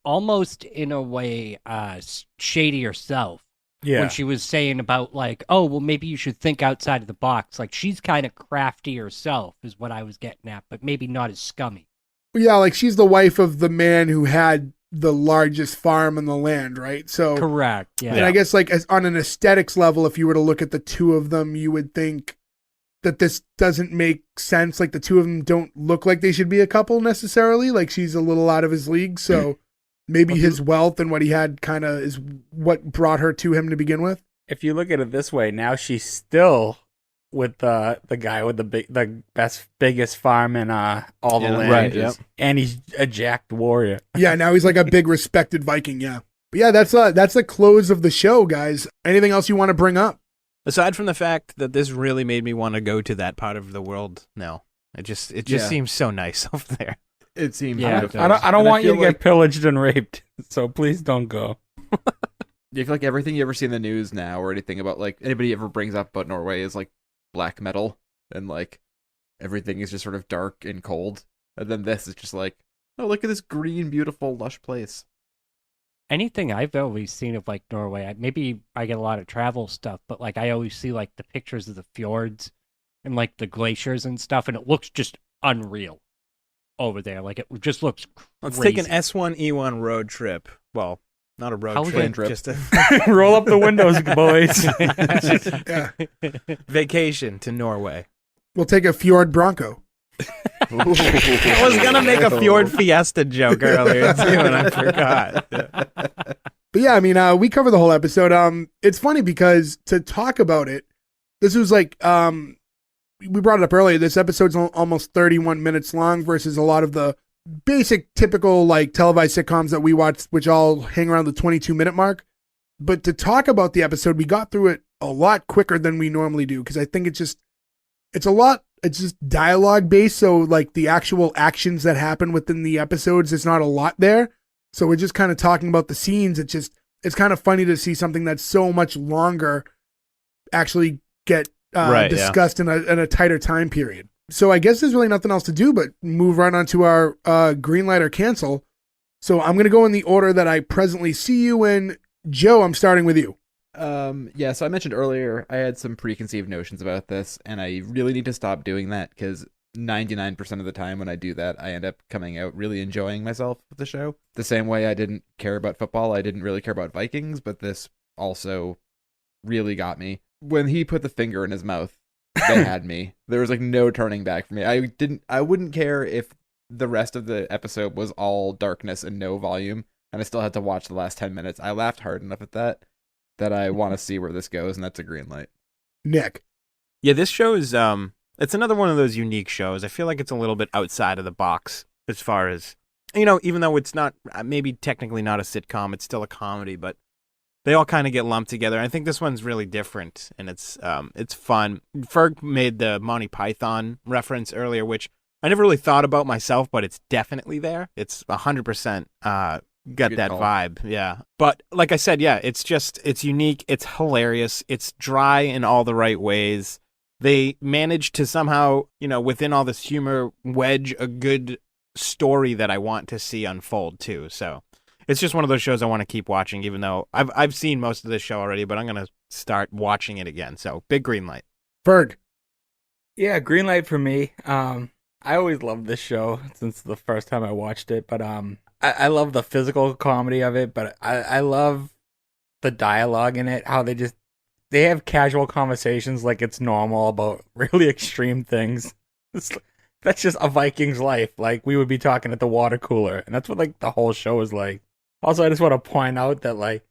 D: almost in a way shady herself when she was saying about like, oh well, maybe you should think outside of the box. Like she's kind of crafty herself, is what I was getting at, but maybe not as scummy.
A: Yeah, like she's the wife of the man who had the largest farm in the land, right? So
D: Correct. Yeah.
A: And I guess like as on an aesthetics level, if you were to look at the two of them, you would think that this doesn't make sense. Like the two of them don't look like they should be a couple necessarily. Like she's a little out of his league. So maybe his wealth and what he had kind of is what brought her to him to begin with.
E: if you look at it this way, now she's still with the guy with the biggest farm in all the
B: Yeah,
E: land,
C: right, yep.
E: and he's a jacked warrior.
A: Yeah, now he's like a big respected Viking. Yeah. But yeah, that's the close of the show, guys. Anything else you want to bring up?
C: Aside from the fact that this really made me want to go to that part of the world, no. It just
B: Yeah.
C: seems so nice over there.
B: It seems
D: Yeah,
B: beautiful.
E: I don't
B: And
E: want you to
B: feel
E: get pillaged and raped, so please don't go.
B: Do you feel like everything you ever see in the news now or anything about like anybody ever brings up about Norway is like black metal and like everything is just sort of dark and cold? And then this is just like, oh, look at this green, beautiful, lush place.
D: Anything I've always seen of like Norway, maybe I get a lot of travel stuff, but like I always see like the pictures of the fjords and like the glaciers and stuff, and it looks just unreal over there. Like it just looks crazy.
C: Let's take an S1E1 road trip. Well, not a road
D: How
C: trip,
B: trip.
C: just a
E: Roll up the windows, boys.
A: Yeah.
C: vacation to Norway.
A: We'll take a Fjord Bronco.
C: I was going to make a Fjord Fiesta joke earlier, too, and I forgot.
A: But yeah, I mean, we cover the whole episode. It's funny because to talk about it, this was like, we brought it up earlier. This episode's almost 31 minutes long versus a lot of the basic, typical like televised sitcoms that we watch, which all hang around the 22-minute mark. But to talk about the episode, we got through it a lot quicker than we normally do because I think it's just dialogue based. So like the actual actions that happen within the episodes, there's not a lot there. So we're just kind of talking about the scenes. It's kind of funny to see something that's so much longer actually get discussed in a tighter time period. So I guess there's really nothing else to do but move right on to our green light or cancel. So I'm going to go in the order that I presently see you in. Joe, I'm starting with you.
B: Yeah, so I mentioned earlier I had some preconceived notions about this, and I really need to stop doing that because 99% of the time when I do that, I end up coming out really enjoying myself with the show. The same way I didn't care about football, I didn't really care about Vikings, but this also really got me. When he put the finger in his mouth, they had me. There was like no turning back for me. I wouldn't care if the rest of the episode was all darkness and no volume, and I still had to watch the last 10 minutes. I laughed hard enough at that I want to see where this goes, and that's a green light.
A: Nick.
C: Yeah, this show is it's another one of those unique shows. I feel like it's a little bit outside of the box as far as, even though it's not maybe technically not a sitcom, it's still a comedy, but they all kind of get lumped together. I think this one's really different, and it's fun. Ferg made the Monty Python reference earlier, which I never really thought about myself, but it's definitely there. It's 100% got
B: Good
C: that
B: call.
C: vibe, yeah. But like I said, yeah, it's unique, it's hilarious, it's dry in all the right ways. They managed to somehow, within all this humor, wedge a good story that I want to see unfold too. So it's just one of those shows I want to keep watching, even though I've seen most of this show already, but I'm going to start watching it again. So big green light.
A: Ferg.
E: Yeah, green light for me. I always loved this show since the first time I watched it, but I love the physical comedy of it, but I love the dialogue in it, how they have casual conversations like it's normal about really extreme things. That's just a Viking's life. Like, we would be talking at the water cooler, and that's what, like, the whole show is like. Also, I just want to point out that, like,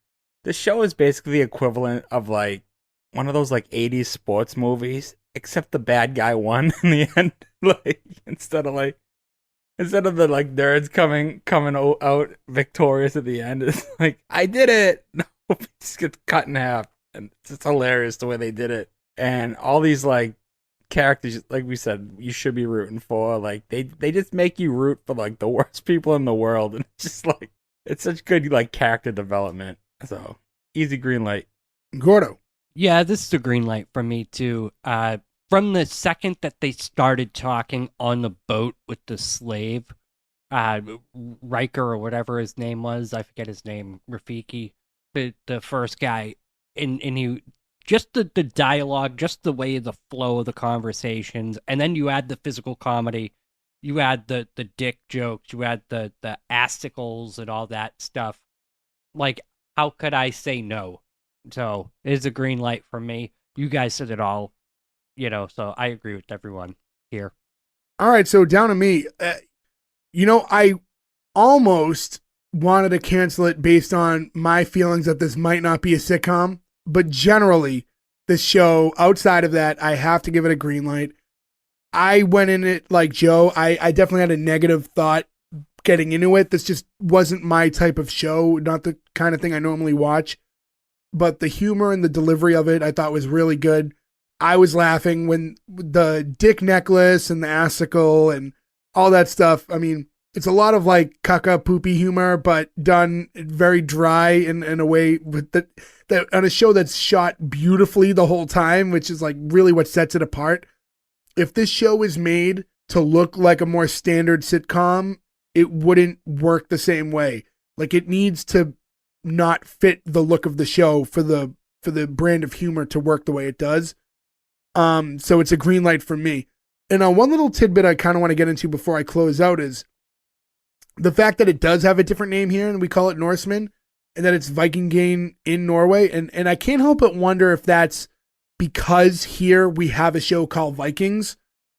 E: this show is basically the equivalent of, like, one of those, like, 80s sports movies, except the bad guy won in the end. Like, instead of the, like, nerds coming out victorious at the end, it's like, I did it! No, it just gets cut in half. And it's just hilarious the way they did it. And all these, like, characters, like we said, you should be rooting for. Like, they just make you root for, like, the worst people in the world. And it's just, like, it's such good, like, character development. So, easy green light.
A: Gordo.
D: Yeah, this is a green light for me, too. From the second that they started talking on the boat with the slave, Riker or whatever his name was, I forget his name, Rafiki, the first guy, and he just the dialogue, just the way, the flow of the conversations, and then you add the physical comedy, you add the dick jokes, you add the asticles and all that stuff. Like, how could I say no? So it's a green light for me. You guys said it all, so I agree with everyone here.
A: All right, so down to me. I almost wanted to cancel it based on my feelings that this might not be a sitcom, but generally, this show, outside of that, I have to give it a green light. I went in it like Joe. I definitely had a negative thought getting into it. This just wasn't my type of show, not the kind of thing I normally watch. But the humor and the delivery of it, I thought was really good. I was laughing when the dick necklace and the assicle and all that stuff. I mean, it's a lot of like caca poopy humor, but done very dry in a way with that on a show that's shot beautifully the whole time, which is like really what sets it apart. If this show is made to look like a more standard sitcom, it wouldn't work the same way. Like, it needs to not fit the look of the show for the brand of humor to work the way it does. So it's a green light for me. And one little tidbit I kind of want to get into before I close out is the fact that it does have a different name here, and we call it Norsemen, and that it's Vikingane in Norway. And I can't help but wonder if that's because here we have a show called Vikings,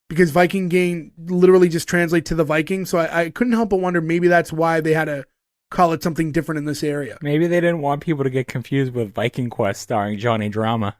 A: because Vikingane literally just translates to the Vikings. So I couldn't help but wonder, maybe that's why they had to call it something different in this area.
E: Maybe they didn't want people to get confused with Viking Quest starring Johnny Drama.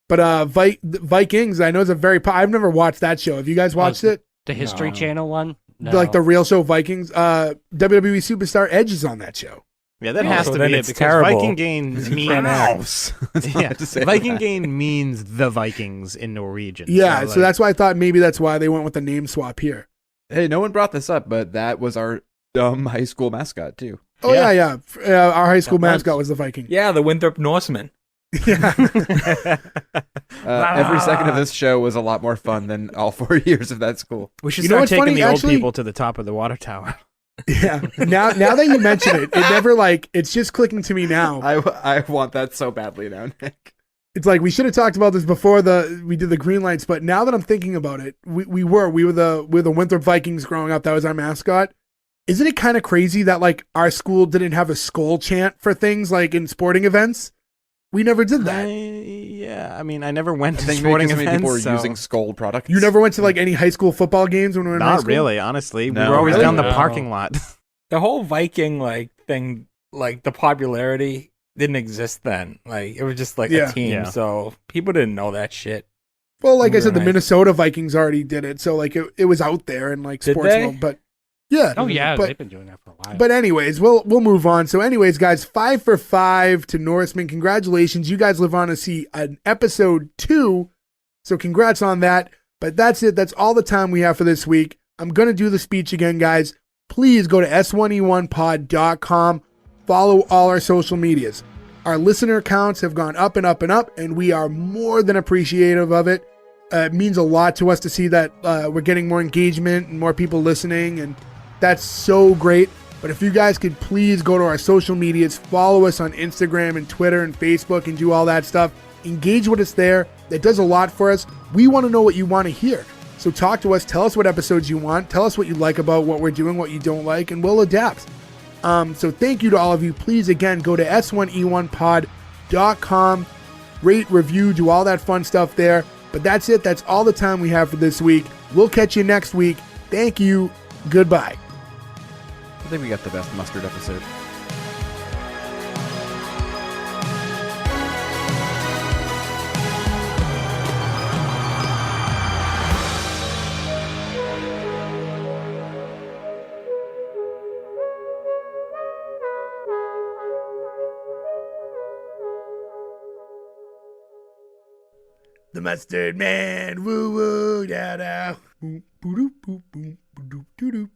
A: But Vikings, I know it's I've never watched that show. Have you guys watched it?
D: The History Channel one? No.
A: Like the real show Vikings? WWE superstar Edge is on that show.
C: Yeah, that has to be it, because
E: terrible.
C: Vikingane means Vikingane means the Vikings in Norwegian.
A: Yeah, so that's why I thought maybe that's why they went with the name swap here.
B: Hey, no one brought this up, but that was our high school mascot too.
A: Oh yeah. Our high school mascot was the Viking.
E: Yeah, the Winthrop Norseman.
A: Yeah.
B: Every second of this show was a lot more fun than all 4 years of that school.
C: We should start taking the old people to the top of the water tower.
A: Yeah. Now that you mention it, it's just clicking to me now.
B: I want that so badly now, Nick.
A: It's like we should have talked about this before we did the green lights, but now that I'm thinking about it, we were the Winthrop Vikings growing up. That was our mascot. Isn't it kind of crazy that like our school didn't have a skull chant for things like in sporting events? We never did that.
C: I mean, I never went to sporting events.
B: People were using Skoll products.
A: You never went to like any high school football games when we were in high
C: Not
A: school?
C: really, honestly.
B: No,
C: we were always
B: really?
C: down the parking lot.
E: The whole Viking like thing, like the popularity didn't exist then. Like, it was just like a team, so people didn't know that shit.
A: Well, like I said, the Minnesota Vikings already did it, so like it was out there in like
E: Did
A: sports
E: they?
A: world, but yeah.
D: Oh yeah, they've been doing that for a while.
A: But anyways, we'll move on. So anyways, guys, 5 for 5 to Norseman. Congratulations. You guys live on to see an episode 2. So congrats on that. But that's it. That's all the time we have for this week. I'm going to do the speech again, guys. Please go to S1E1pod.com. Follow all our social medias. Our listener counts have gone up and up and up, and we are more than appreciative of it. It means a lot to us to see that we're getting more engagement and more people listening, and that's so great. But if you guys could please go to our social medias, follow us on Instagram and Twitter and Facebook and do all that stuff. Engage with us there. That does a lot for us. We want to know what you want to hear. So talk to us. Tell us what episodes you want. Tell us what you like about what we're doing, what you don't like, and we'll adapt. So thank you to all of you. Please, again, go to s1e1pod.com. Rate, review, do all that fun stuff there. But that's it. That's all the time we have for this week. We'll catch you next week. Thank you. Goodbye.
B: I think we got the best mustard episode.
A: The Mustard Man, woo woo, da da, boop, boop, boop, boop, boop, boop, boop.